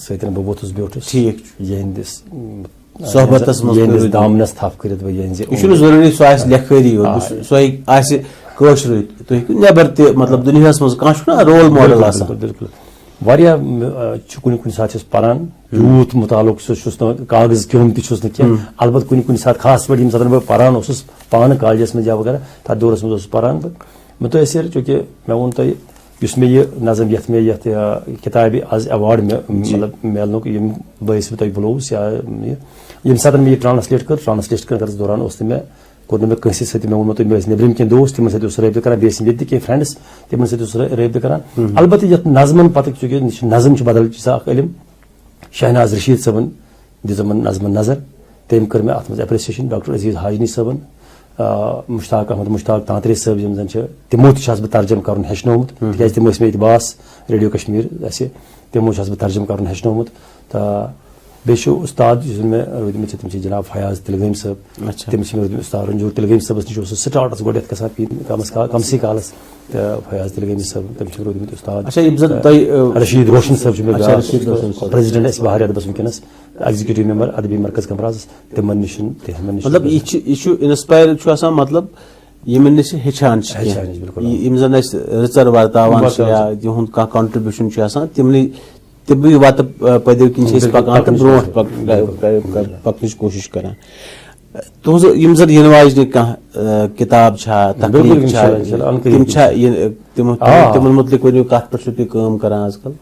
سۭتۍ بہٕ ووٚتھُس بیوٗٹھُس ٹھیٖک چھُ یِہنٛدِس صحبتس منٛز یِہنٛدِس دامنس تھپھ کٔرِتھ بہٕ یِہنٛزِ یہِ چھُنہٕ ضروٗری سُہ آسہِ لیکھٲری یوت سُہ آسہِ کٲشرُے تُہۍ ہیٚکِو نیبر تہِ مطلب دُنیاہس منٛز کانٛہہ چھُنہ رول ماڈل آسان. بالکل واریاہ چھُ کُنہِ کُنہِ ساتہٕ چھُس پران یوٗت مُطالعُک سُہ چھُس نہٕ کاغذ کیوٚم تہِ چھُس نہٕ کینٛہہ البتہ کُنہِ کُنہِ ساتہٕ خاص پٲٹھۍ ییٚمہِ ساتہٕ بہٕ پران اوسُس پانہٕ کالجس منٛز یا وغیرہ تتھ دورس منٛز اوسُس پران بہٕ مُتٲثر چوٗنٛکہِ مےٚ ووٚن تۄہہِ یُس مےٚ یہِ نظم یتھ مےٚ یتھ کِتابہِ آز ایواڈ مطلب میلنُک یِم بٲیِس بہٕ تۄہہِ بُلووُس یا ییٚمہِ ساتہٕ مےٚ یہِ ٹرانسلیٹ کرنس دوران اوس نہٕ مےٚ کوٚر نہٕ مےٚ کٲنٛسہِ سۭتۍ مےٚ ووٚنمو تۄہہِ مےٚ ٲسۍ نیٚبرِم کینٛہہ دوس تِمن سۭتۍ اوس رٲبطہٕ کران بیٚیہِ ٲسۍ ییٚتہِ تہِ کینٛہہ فرینڈٕس تِمن سۭتۍ اوس رٲبطہٕ کران البتہ یتھ نظمن پتہٕ چوٗنٛکہِ نظم چھُ بدل چیٖزا اکھ علم شہناز رشیٖد صٲبن دِژ یِمن نظمن نظر تٔمۍ کٔر مےٚ اتھ منٛز ایپرسیشن ڈاکٹر عزیز ہاجنی صٲبن مشتاق احمد مشتاق تانترے صٲب یِم زن چھِ تِمو تہِ چھُس بہٕ ترجم کرُن ہیٚچھنومُت تِکیازِ تِم ٲسۍ مےٚ ییٚتہِ باس ریڈیو کشمیٖر اسہِ تِمو چھُس بہٕ ترجم کرُن ہیٚچھنومُت تہٕ بیٚیہِ چھُ اُستاد یُس زن مےٚ روٗدمٕتۍ چھِ تِم چھِ جناب فیاض تلگٲمۍ صٲب تٔمِس چھِ مےٚ روٗدمٕتۍ اُستاد رنجوٗر تلگٲمۍ صٲبس نِش اوسُس سٹاٹس گۄڈٕنیتھ گژھان کمسٕے کالس تہٕ فیاض تلگٲمۍ صٲب تِم چھِ روٗدمٕتۍ اُستاد رشیٖد روشن صٲب چھُ مےٚ پریزڈنٹ اسہِ بہار ادبس ونکیٚنس ایگزیکٹو ممبر ادبی مرکز کمرازس تِمن نِش مطلب یہِ چھُ انسپایر چھُ آسان مطلب یِمن نِش ہیٚچھان چھِ یِم زن أسۍ رٕژر ورتاوان چھِ یا یِہُنٛد کانٛہہ کنٹربیوٗشن چھُ آسان تِمنٕے وتہٕ پٔدِو کِنۍ چھِ أسۍ پکان تہٕ برونٛٹھ پکنٕچ کوٗشش کران. تُہنٛز یِم زن یِنہٕ واجنہِ کانٛہہ کِتاب چھا تقریٖر چھا تِم چھا تِمن مُتعلق ؤنِو کتھ پٮ۪ٹھ چھِو تُہۍ کٲم کران آز کل؟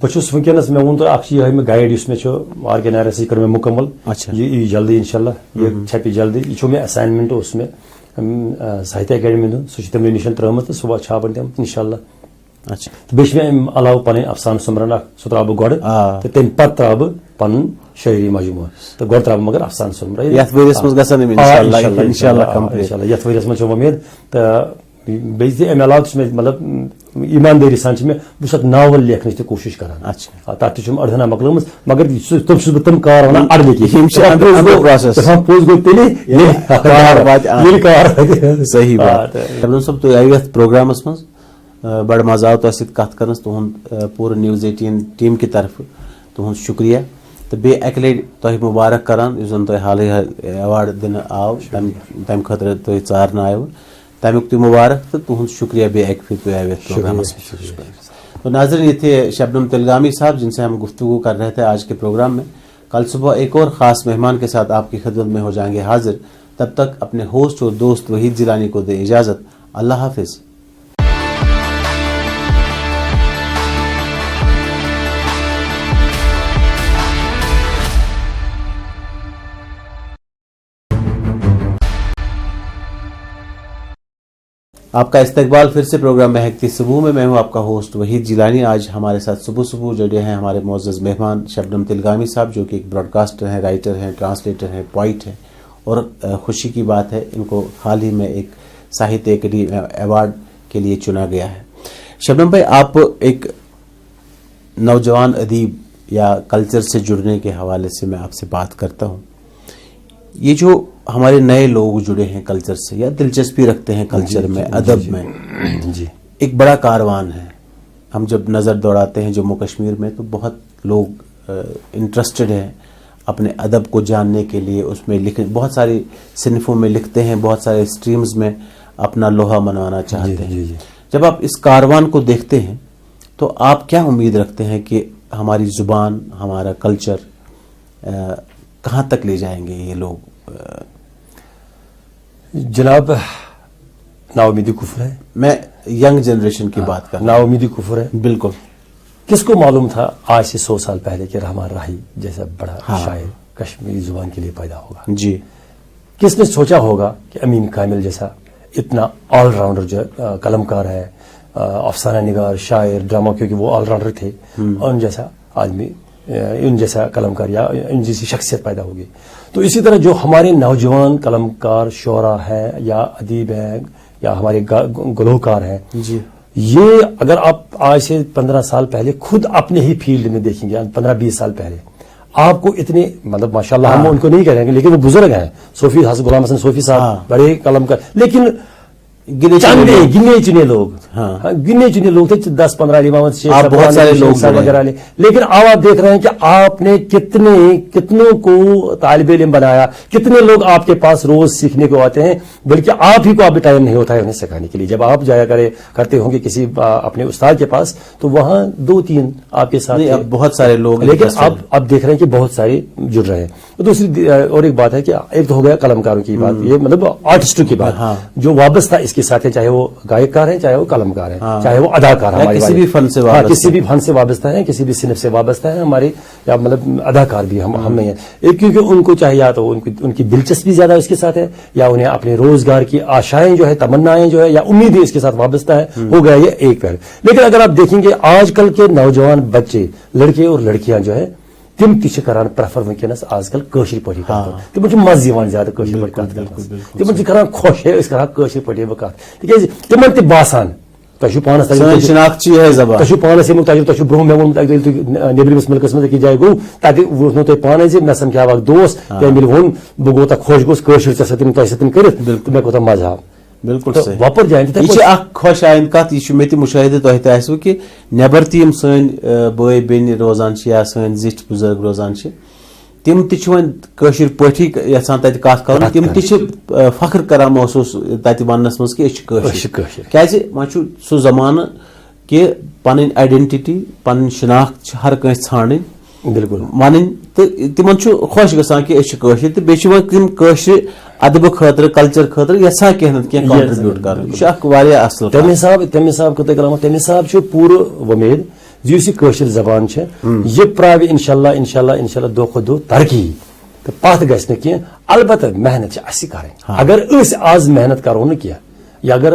بہٕ چھُس ونکیٚنس مےٚ ووٚن تۄہہِ اکھ چھِ یِہے مےٚ گایڈ یُس مےٚ چھُ آرگین آر ایس یہِ کٔر مےٚ مُکمل یہِ یی جلدی انشاء اللہ یہِ چھپہِ جلدی یہِ چھُ مےٚ اساینمنٹ اوس مےٚ ساہتیہ اکیڈمی ہُنٛد سُہ چھُ تِمنٕے نِش ترٲمٕژ تہٕ صبح چھاپن تِم انشاء اللہ. اچھا بیٚیہِ چھِ مےٚ امہِ علاوٕ پنٕنۍ افسانہٕ سُمرن اکھ سُہ تراو بہٕ گۄڈٕ تہٕ تمہِ پتہٕ تراو بہٕ پنُن شٲعری مجموعہ تہٕ گۄڈٕ تراو بہٕ مگر افسانہٕ سُمرن یتھ ؤرِیس منٛز گژھن یتھ ؤرِیس منٛز چھِ وۄمید تہٕ بیٚیہِ تہِ امہِ علاوٕ تہِ چھُ مےٚ مطلب ایٖماندٲری سان چھِ مےٚ بہٕ چھُس اتھ ناول لیکھنٕچ تہِ کوٗشش کران تتھ تہِ چھُم أڑہنا مۄکلٲمٕژ مگر تِم چھُس بہٕ تِم کار ونان اڑٕ پوٚز گوٚو تیٚلے صحیح بات. شبنم صٲب تُہۍ آیِو یتھ پروگرامس منٛز بڑٕ مزٕ آو تۄہہِ سۭتۍ کتھ کرنس تُہنٛد پوٗرٕ نِوٕز 18 ٹیٖم کہِ طرفہٕ تُہنٛد شُکریہ تہٕ بیٚیہِ اکہِ لٹہِ تۄہہِ مُبارک کران یُس زن تۄہہِ حالٕے ایواڈ دِنہٕ آو تمہِ خٲطرٕ تُہۍ ژارنہٕ آیوٕ تمیُک تہِ مُبارک تہٕ تُہنٛد شُکریہ بیٚیہِ اکہِ پھِرِ تُہۍ آیِو یتھ پروگرامس منٛز. تو ناظرین یہ تھے شبنم تلگامی صاحب جن سے ہم گفتگو کر رہے تھے آج کے پروگرام میں. کل صبح ایک اور خاص مہمان کے ساتھ آپ کی خدمت میں ہو جائیں گے حاضر. تب تک اپنے ہوسٹ اور دوست وحید جیلانی کو دیں اجازت. اللہ حافظ. آپ کا استقبال پھر سے پروگرام مہکتی صبح میں ہوں آپ کا ہوسٹ وحید جیلانی. آج ہمارے ساتھ صبح جڑے ہیں ہمارے معزز مہمان شبنم تلگامی صاحب جو کہ ایک براڈ کاسٹر ہیں, رائٹر ہیں, ٹرانسلیٹر ہیں, پوائٹ ہیں, اور خوشی کی بات ہے ان کو حال ہی میں ایک ساہتیہ اکیڈمی ایوارڈ کے لیے چنا گیا ہے. شبنم بھائی, آپ ایک نوجوان ادیب یا کلچر سے جڑنے کے حوالے سے میں آپ سے بات کرتا ہوں. یہ جو ہمارے نئے لوگ جڑے ہیں کلچر سے یا دلچسپی رکھتے ہیں کلچر میں, ادب میں, ایک بڑا کاروان ہے. ہم جب نظر دوڑاتے ہیں جموں کشمیر میں تو بہت لوگ انٹرسٹڈ ہیں اپنے ادب کو جاننے کے لیے. اس میں بہت ساری صنفوں میں لکھتے ہیں, بہت سارے اسٹریمز میں اپنا لوہا منوانا چاہتے ہیں. جب آپ اس کاروان کو دیکھتے ہیں تو آپ کیا امید رکھتے ہیں کہ ہماری زبان, ہمارا کلچر کہاں تک لے جائیں گے یہ لوگ؟ جناب نا امیدی کفر ہے. میں ینگ جنریشن کی بات کر رہا نا امیدی کفر ہے. ہوں. بالکل. کس کو معلوم تھا آج سے 100 سال پہلے کہ رحمان راہی جیسا بڑا شاعر کشمیری زبان کے لیے پیدا ہوگا؟ جی. کس نے سوچا ہوگا کہ امین کامل جیسا اتنا آل راؤنڈر جو قلم کار ہے, افسانہ نگار, شاعر, ڈرامہ, کیونکہ وہ آل راؤنڈر تھے, ان جیسا آدمی, ان جیسا قلم کار یا ان جیسی شخصیت پیدا ہوگی. تو اسی طرح جو ہمارے نوجوان قلم کار شعرا ہے یا ادیب ہیں یا ہمارے گلوکار ہیں, جی, یہ اگر آپ آج سے 15 سال پہلے خود اپنے ہی فیلڈ میں دیکھیں گے, 15-20 سال پہلے آپ کو اتنے, مطلب ماشاءاللہ ہم ان کو نہیں کہیں گے لیکن وہ بزرگ ہیں, صوفی غلام حسن صوفی صاحب بڑے قلم کار, لیکن گنے چنے لوگ, گنے چنے لوگ تھے, 10-15 امام بہت سارے لوگ وغیرہ. لیکن اب آپ دیکھ رہے ہیں کہ آپ نے کتنوں کو طالب علم بنایا, کتنے لوگ آپ کے پاس روز سیکھنے کو آتے ہیں, بلکہ آپ ہی کو اب ٹائم نہیں ہوتا ہے انہیں سکھانے کے لیے. جب آپ جایا کرتے ہوں گے کسی اپنے استاد کے پاس تو وہاں 2-3 آپ کے ساتھ بہت سارے لوگ, لیکن اب دیکھ رہے ہیں کہ بہت سارے جڑ رہے ہیں. دوسری اور ایک بات ہے کہ ایک تو ہو گیا قلم کاروں کی بات, یہ مطلب آرٹسٹوں کی بات جو وابستہ اس کے ساتھ ہے, چاہے وہ گائک کار ہیں, چاہے وہ قلم کار ہیں, چاہے وہ اداکار ہیں, کسی بھی فن سے وابستہ, کسی بھی فن سے وابستہ ہیں, کسی بھی صنف سے وابستہ ہیں ہمارے, یا مطلب اداکار بھی ہم میں ہیں. کیونکہ ان کو چاہیے یا تو ان کی دلچسپی زیادہ اس کے ساتھ ہے, یا انہیں اپنے روزگار کی آشائیں جو ہے, تمنائیں جو ہے, یا امیدیں اس کے ساتھ وابستہ ہے. ہو گیا یہ ایک پہلو. لیکن اگر آپ دیکھیں گے آج کل کے نوجوان بچے, لڑکے اور لڑکیاں جو ہے, تم تہ کران پریفر ونکس آج کل کاشر پاٹی کر, تم مزہ یوان زیادہ کاشر پاٹی کت کرنس, تم کران خوش ہے اس کران کاشر پاٹی کت, تکیاز تمن تہ باسان تہ پانس شناخت ہے زبان, تہ پانس تہ برو مے وون نیبرمس ملکس مز اکس جائے گو تتہ وچھنو تہ پانے زِ مے سمکھیو اکھ دوست تمہِ وون بہ گو تہ خوش گوس کاشر ژےٚ سۭتۍ تۄہہِ سۭتۍ کٔرِتھ تہٕ مےٚ کوتاہ مزٕ آو. بالکل صحیح. وپر جائیں یہ خوش آئند کت, یہ مے تہ مشاہدہ تہ تہ آسو کہ نیبر تہ یم سن بٲے بیٚنہِ روزان یا سن زِٹھ بزرگ روزان تم تہ وۄنۍ کٲشِر پٲٹھی یژھان تتہِ کتھ کرُن, تم تہ فخر کران محسوس تتہِ وننس منٛز کہ أسۍ چھِ کٲشِر. کیازِ وۄنۍ چھُ سُہ زمانہٕ کہ پنٕنۍ آئیڈینٹٹی پنٕنۍ شناخت چھِ ہر کٲنٛسہِ ژھانڈٕنۍ, بالکل ونٕنۍ, تہٕ تمن چھُ خۄش گژھان کہ أسۍ چھِ کٲشِر, تہٕ بیٚیہِ چھِ وۄنۍ تِم کٲشرِ ادبہٕ خٲطرٕ کلچر خٲطرٕ یژھان کینٛہہ نتہٕ کینٛہہ کنٹربیوٗٹ کرُن. یہِ چھُ اکھ واریاہ اصل. تمہِ حساب تمہِ حساب چھُ پوٗرٕ وۄمید زِ یُس یہِ کٲشِر زبان چھِ یہِ پراوِ انشاءاللہ دۄہ کھۄتہٕ دۄہ ترقی تہٕ پتھ گژھِ نہٕ کینٛہہ. البتہ محنت چھِ اَسہِ کَرٕنۍ. اگر أسۍ آز محنت کرو نہٕ کینٛہہ, یا اگر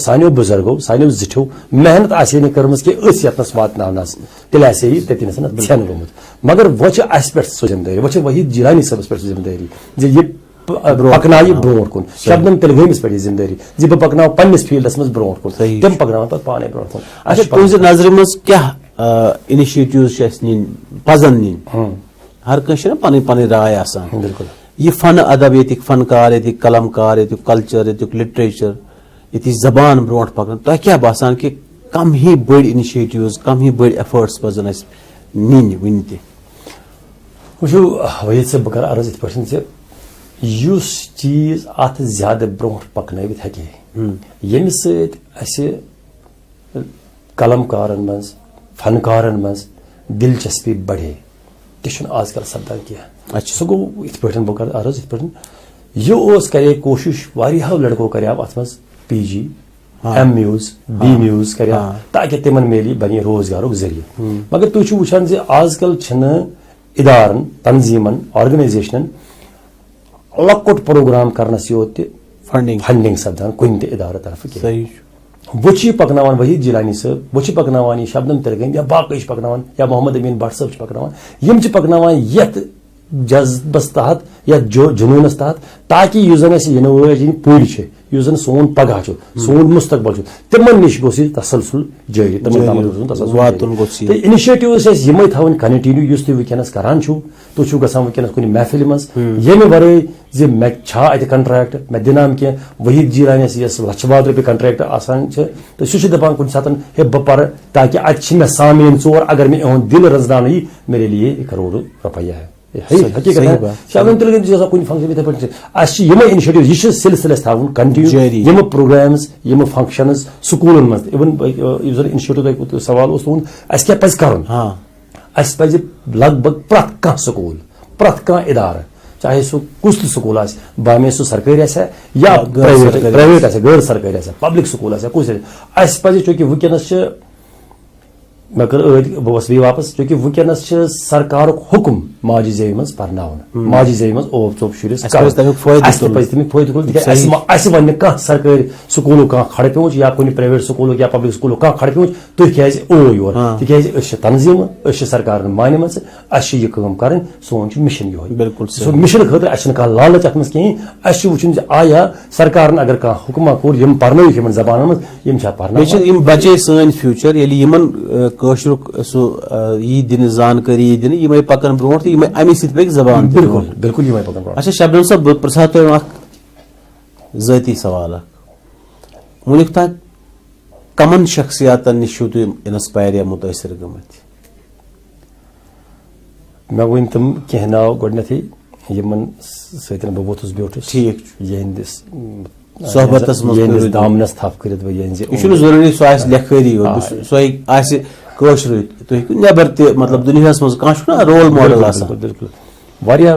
سانیو بزرگو سانیو زِٹھیو محنت آسہِ نہٕ کٔرمٕژ کہِ أسۍ یتنس واتناونس, تیٚلہِ آسہِ یہِ تٔتِنس ژھٮ۪نہٕ گوٚمُت. مگر وۄنۍ چھِ اَسہِ پٮ۪ٹھ سۄ ذمہٕ دٲری, وۄنۍ چھِ وحید جیلانی صٲبس پٮ۪ٹھ سۄ ذمہٕ دٲری زِ یہِ پکنایہِ برونٛٹھ کُن. شبنم تلگٲمِس پٮ۪ٹھ یہِ ذمہٕ دٲری زِ بہٕ پکناو پننِس فیلڈس منٛز برونٛٹھ کُن, تِم پکناوان پتہٕ پانے برونٛٹھ کُن. اچھا, تُہنٛزِ نظرِ منٛز کیٛاہ انِشیٹِوز چھِ اَسہِ نِنۍ, پزن نِنۍ؟ ہر کٲنٛسہِ چھِ نا پنٕنۍ پنٕنۍ راے آسان. بالکل. یہ فن ادب, ییٚتِکۍ فنکار, ییٚتِکۍ قلم کار, ییٚتیُک کلچر, ییٚتیُک لٹریچر, ییٚتِچ زبان برونٛٹھ پکناوٕنۍ, تۄہہِ کیٛاہ باسان کہ کم ہی بٔڑۍ انِشیٹِوز, کم ہی بٔڑۍ ایفٲرٹس پزن اَسہِ نِنۍ وُنہِ تہِ؟ وٕچھِو وحید صٲب, بہٕ کرٕ عرض یِتھ پٲٹھۍ زِ یُس چیٖز اتھ زیادٕ برونٛٹھ پکنٲوِتھ ہیٚکہِ ییٚمہِ سۭتۍ اَسہِ قلم کارن منٛز فنکارن منٛز دلچسپی بڑے, تہِ چھُنہٕ آز کل سپدان کینٛہہ. سُہ گوٚو یِتھ پٲٹھۍ, بہٕ کرٕ عرض یِتھ پٲٹھۍ, یہِ اوس کرے کوٗشش واریاہو لڑکو کریو اتھ منٛز PG ایم میوٗز بی میوٗز کریو تاکہِ تِمن میلہِ بنہِ روزگارُک ذٔریعہٕ. مگر تُہۍ چھِو وٕچھان زِ آز کل چھِنہٕ ادارن, تنظیٖمن, آرگنایزیشنن لۄکُٹ پروگرام کرنس یوت تہِ فنڈنگ سپدان کُنہِ تہِ ادارٕ طرفہٕ کینٛہہ. وۄنۍ چھِ یہِ پکناوان وحید جیلانی صٲب, وۄنۍ چھِ پکناوان یہِ شبنم تلگٲمی, یا باقٕے چھِ پکناوان, یا محمد امین بٹ صٲب چھِ پکناوان. یِم چھِ پکناوان یتھ جذبس تحت, یتھ جنوٗنس تحت, تاکہِ یُس زن اَسہِ یِنہٕ وٲجِنۍ پُرۍ چھِ, یُس زن سون پگہہ چھُ, سون مستقبل چھُ, تِمن نِش گوٚژھ یہِ تسلسل جٲری, تہٕ اِنِشیٹِوز چھِ اَسہِ یِمے تھاوٕنۍ کنٹِنیو. یُس تُہۍ وٕنکیٚنس کران چھِو, تُہۍ چھِو گژھان وٕنکیٚنس کُنہِ محفلہِ منٛز, ییٚمہِ ورٲے زِ مےٚ چھا اَتہِ کنٹریکٹ, مےٚ دِنام کینٛہہ. وحید جیلانیس یۄس لچھِ واد رۄپیہِ کنٹریکٹ آسان چھِ, تہٕ سُہ چھُ دپان کُنہِ ساتہٕ ہے بہٕ پرٕ تاکہِ اَتہِ چھِ مےٚ سامعیٖن 4, اگر مےٚ یِہُنٛد دِل رزناونہٕ یی میرے لیے 1 کروڑ رۄپیہِ ہے. حقیقت شبنم تلگٲمی چھِ آسان کُنہِ فنکشن یِتھے پٲٹھۍ اَسہِ چھِ یِمے اِنِشیٹِوز, یہِ چھِ سلسلس تھاوُن کنٹِنیو, یِمہٕ پروگرامز, یِمہٕ فنکشنز سکوٗلن منٛز. اِوٕن یُس زن اِنِشیٹِو تۄہہِ سوال اوس تُہُنٛد, اَسہِ کیٛاہ پزِ کرُن, اس پزِ لگ بگ پرٛٮ۪تھ کانٛہہ سکوٗل پرٛٮ۪تھ کانٛہہ ادارٕ چاہے سُہ کُس تہِ سکوٗل آسہِ بامیے سُہ سرکٲرۍ آسہِ یا پرٛایویٹ آسہِ غٲر سرکٲرۍ آسہِ پبلک سکوٗل آسہِ کُس آسہِ اَسہِ پزِ چوٗنٛکہِ وٕنکیٚنس چھِ مےٚ کٔر ٲدۍ بہٕ اوسُس بیٚیہِ واپس چوٗنٛکہِ وٕنکیٚنس چھِ سرکارُک حُکُم ماجہِ زیوِ منٛز پرناوُن ماجہِ زیوِ منٛز اوپ ژوپ شُرِس اَسہِ پزِ تمیُک فٲیدٕ تُلُن تِکیازِ اَسہِ وَنہِ نہٕ کانٛہہ سرکٲرۍ سکوٗلُک کانٛہہ کھڑٕ پیوٗنٛچ یا کُنہِ پرٛایویٹ سکوٗلُک یا پبلک سکوٗلُک کانٛہہ کھڑٕ پیوٗنٛچ تُہۍ کیازِ یور تِکیازِ أسۍ چھِ تنظیٖمہٕ أسۍ چھِ سرکارن مانِمژٕ اَسہِ چھِ یہِ کٲم کَرٕنۍ سون چھُ مِشن یِہوے بالکل سُہ مِشن خٲطرٕ اَسہِ چھُنہٕ کانٛہہ لالچ اَتھ منٛز کِہینۍ اَسہِ چھُ وٕچھُن زِ آیا سرکارن اگر کانٛہہ حُکما کوٚر یِم پرنٲوِکھ یِمن زبانن منٛز یِم چھا پرناوان یِم بچے سٲنۍ فیوٗچر ییٚلہِ یِمن کٲشرُک سُہ یی دِنہٕ زانکٲری یی دِنہٕ یِمے پکن برونٛٹھ تہٕ یِمے اَمے سۭتۍ پکہِ زبان بالکل بالکل یِمے پکن برونٛٹھ. اچھا شبنم صٲب بہٕ پرژھہو تۄہہِ اکھ ذٲتی سوال اکھ وُنیُک تام کمن شخصیاتن نِش چھِو تُہۍ انسپایر یا مُتٲثر گٔمٕتۍ؟ مےٚ ؤنۍ تِم کینٛہہ ناو گۄڈنیتھٕے یِمن سۭتۍ بہٕ ووٚتھُس بیوٗٹھُس ٹھیٖک یِہنٛدِس صحبتس منٛز دامنس تھپھ کٔرِتھ بہٕ یِہنٛزِ یہِ چھُنہٕ ضروٗری سُہ آسہِ لیکھٲری یوت سُہ آسہِ کٲشرُے تُہۍ ہیٚکِو نیبر تہِ مطلب دُنیاہس منٛز کانٛہہ چھُنہ رول ماڈل آسان بالکل واریاہ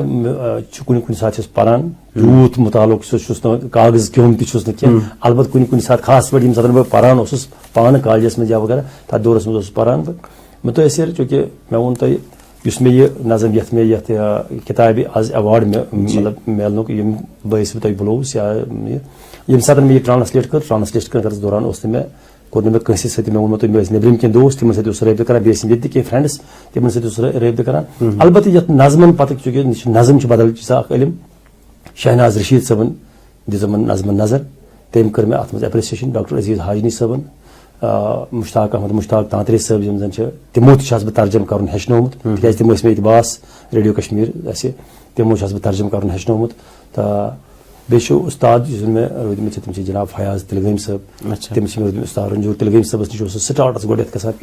چھُ کُنہِ کُنہِ ساتہٕ چھُس پران یوٗت مُطالعُک سُہ چھُس نہٕ کاغذ کیوٚم تہِ چھُس نہٕ کینٛہہ البتہ کُنہِ کُنہِ ساتہٕ خاص پٲٹھۍ ییٚمہِ ساتہٕ بہٕ پران اوسُس پانہٕ کالجس منٛز یا وغیرہ تتھ دورس منٛز اوسُس پران بہٕ مُتٲثر چوٗنٛکہِ مےٚ ووٚن تۄہہِ یُس مےٚ یہِ نظم یتھ مےٚ یتھ کِتابہِ آز ایواڈ مطلب میلنُک ییٚمہِ بٲیِس بہٕ تۄہہِ بُلووُس یا ییٚمہِ ساتہٕ مےٚ یہِ ٹرانسلیٹ کرنس دوران اوس نہٕ مےٚ کوٚر نہٕ مےٚ کٲنٛسہِ سۭتۍ مےٚ ووٚنمو تۄہہِ مےٚ ٲسۍ نیبرِم کینٛہہ دوس تِمن سۭتۍ اوس رٲبطہٕ کران بیٚیہِ ٲسۍ ییٚتہِ تہِ کینٛہہ فرینڈٕس تِمن سۭتۍ اوس رٲبطہٕ کران البتہ یتھ نظمن پتہٕ چوٗنٛکہِ نظم چھُ بدل چیٖزا اکھ علم شہناز رشیٖد صٲبن دِژ یِمن نظمن نظر تٔمۍ کٔر مےٚ اتھ منٛز ایپرسیشن ڈاکٹر عزیز ہاجنی صٲبن مشتاق احمد مشتاق تانترے صٲب یِم زن چھِ تِمو تہِ چھُس بہٕ ترجم کرُن ہیٚچھنومُت تِکیازِ تِم ٲسۍ مےٚ ییٚتہِ باس ریڈیو کشمیٖر اسہِ تِمو چھُس بہٕ ترجم کرُن ہیٚچھنومُت تہٕ بیٚیہِ چھُ اُستاد یُس زن مےٚ روٗدمٕتۍ چھِ تِم چھِ جناب فیاض تلگٲمۍ صٲب تٔمِس چھِ مےٚ روٗدمٕتۍ اُستاد رنجوٗر تلگٲمۍ صٲبس نِش اوسُس سٹاٹس گۄڈنیتھ گژھان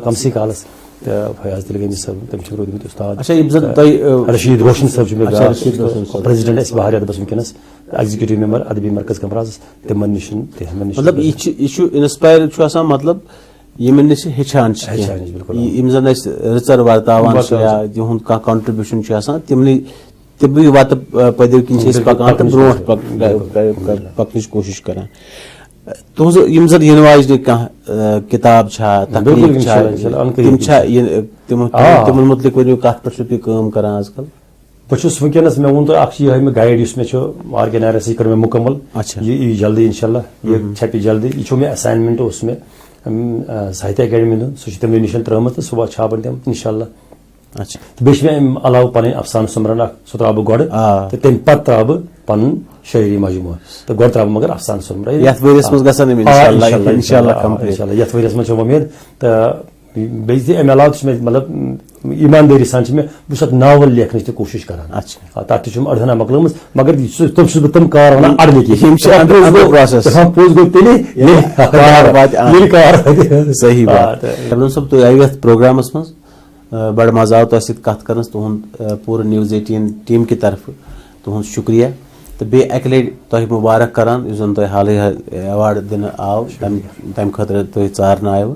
کمسٕے کالس تہٕ فیاض تلگٲمۍ صٲب تٔمۍ چھِ روٗدمٕتۍ اُستاد رشیٖد روشن صٲب چھُ مےٚ پریزڈنٹ اَسہِ بہار ادبس وٕنکیٚنس ایگزیکٹو ممبر ادبی مرکز کمرازس تِمن نِش مطلب یہِ چھُ انسپایر چھُ آسان مطلب یِمن نِش ہیٚچھان چھِ یِم زن أسۍ رٕژر ورتاوان چھِ یا یِہُنٛد کانٛہہ کنٹربیوٗشن چھُ آسان تِمنٕے وتہٕ پٔدِو کِنۍ چھِ أسۍ پکان تہٕ برونٛٹھ پکنٕچ کوٗشش کران تُہنٛز یِم زن یِنہٕ واجنہِ کانٛہہ کِتاب چھا تقریٖر چھا تِم چھا تِمن مُتعلق ؤنِو کتھ پٮ۪ٹھ چھِو تُہۍ کٲم کران آز کل؟ بہٕ چھُس وٕنکیٚنس مےٚ ووٚن تۄہہِ اکھ چھِ یِہوے مےٚ گایڈ یُس مےٚ چھُ آرگینایزر یہِ کٔر مےٚ مُکمل یہِ یی جلدی انشاء اللہ یہِ چھپہِ جلدی یہِ چھُ مےٚ اساینمنٹ اوس مےٚ ساہتیہ اکیڈمی ہُنٛد سُہ چھُ تِمنٕے نِش ترٲمٕژ تہٕ صبح چھاپن تِم انشاء اللہ بیٚیہِ چھِ مےٚ امہِ علاوٕ پنٕنۍ افسانہٕ سُمرن اکھ سُہ تراوٕ بہٕ گۄڈٕ تہٕ تمہِ پتہٕ تراوٕ بہٕ پنُن شٲعری مجموعہ تہٕ گۄڈٕ تراوٕ بہٕ مگر افسانہٕ سُمرن یتھ ؤریس منٛز گژھن یتھ ؤریس منٛز چھِ وۄمید تہٕ بیٚیہِ تہِ امہِ علاوٕ تہِ چھِ مےٚ مطلب ایٖماندٲری سان چھِ مےٚ بہٕ چھُس اتھ ناول لیکھنٕچ تہِ کوٗشش کران تتھ تہِ چھُم أڑہنا مۄکلٲمٕژ مگر تِم چھُس بہٕ تِم کار ونان اڑٕ نہٕ پوٚز گوٚو تیٚلہِ صحیح بات شبنم صٲب تُہۍ آیِو یتھ پروگرامس منٛز بڑٕ مزٕ آو تۄہہِ سۭتۍ کتھ کرنس تُہُنٛد پوٗرٕ نِوٕز 18 ٹیٖم کہِ طرفہٕ تُہُنٛد شُکریہ تہٕ بیٚیہِ اکہِ لٹہِ تۄہہِ مُبارک کران یُس زن تۄہہِ حالٕے ایواڈ دِنہٕ آو تمہِ خٲطرٕ تُہۍ ژارنہٕ آیوٕ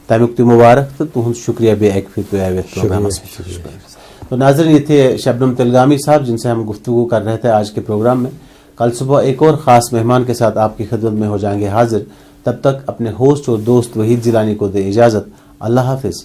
تمیُک تہِ مُبارک تہٕ تُہُنٛد شُکریہ بیٚیہِ اکہِ پھِرِ تُہۍ آیِو یتھ پروگرامس منٛز تو ناظرین یہ تھے شبنم تلگامی صاحب جن سے ہم گفتگو کر رہے تھے آج کے پروگرام میں کل صبح ایک اور خاص مہمان کے ساتھ آپ کی خدمت میں ہو جائیں گے حاضر تب تک اپنے ہوسٹ اور دوست وحید جیلانی کو دے اجازت اللہ حافظ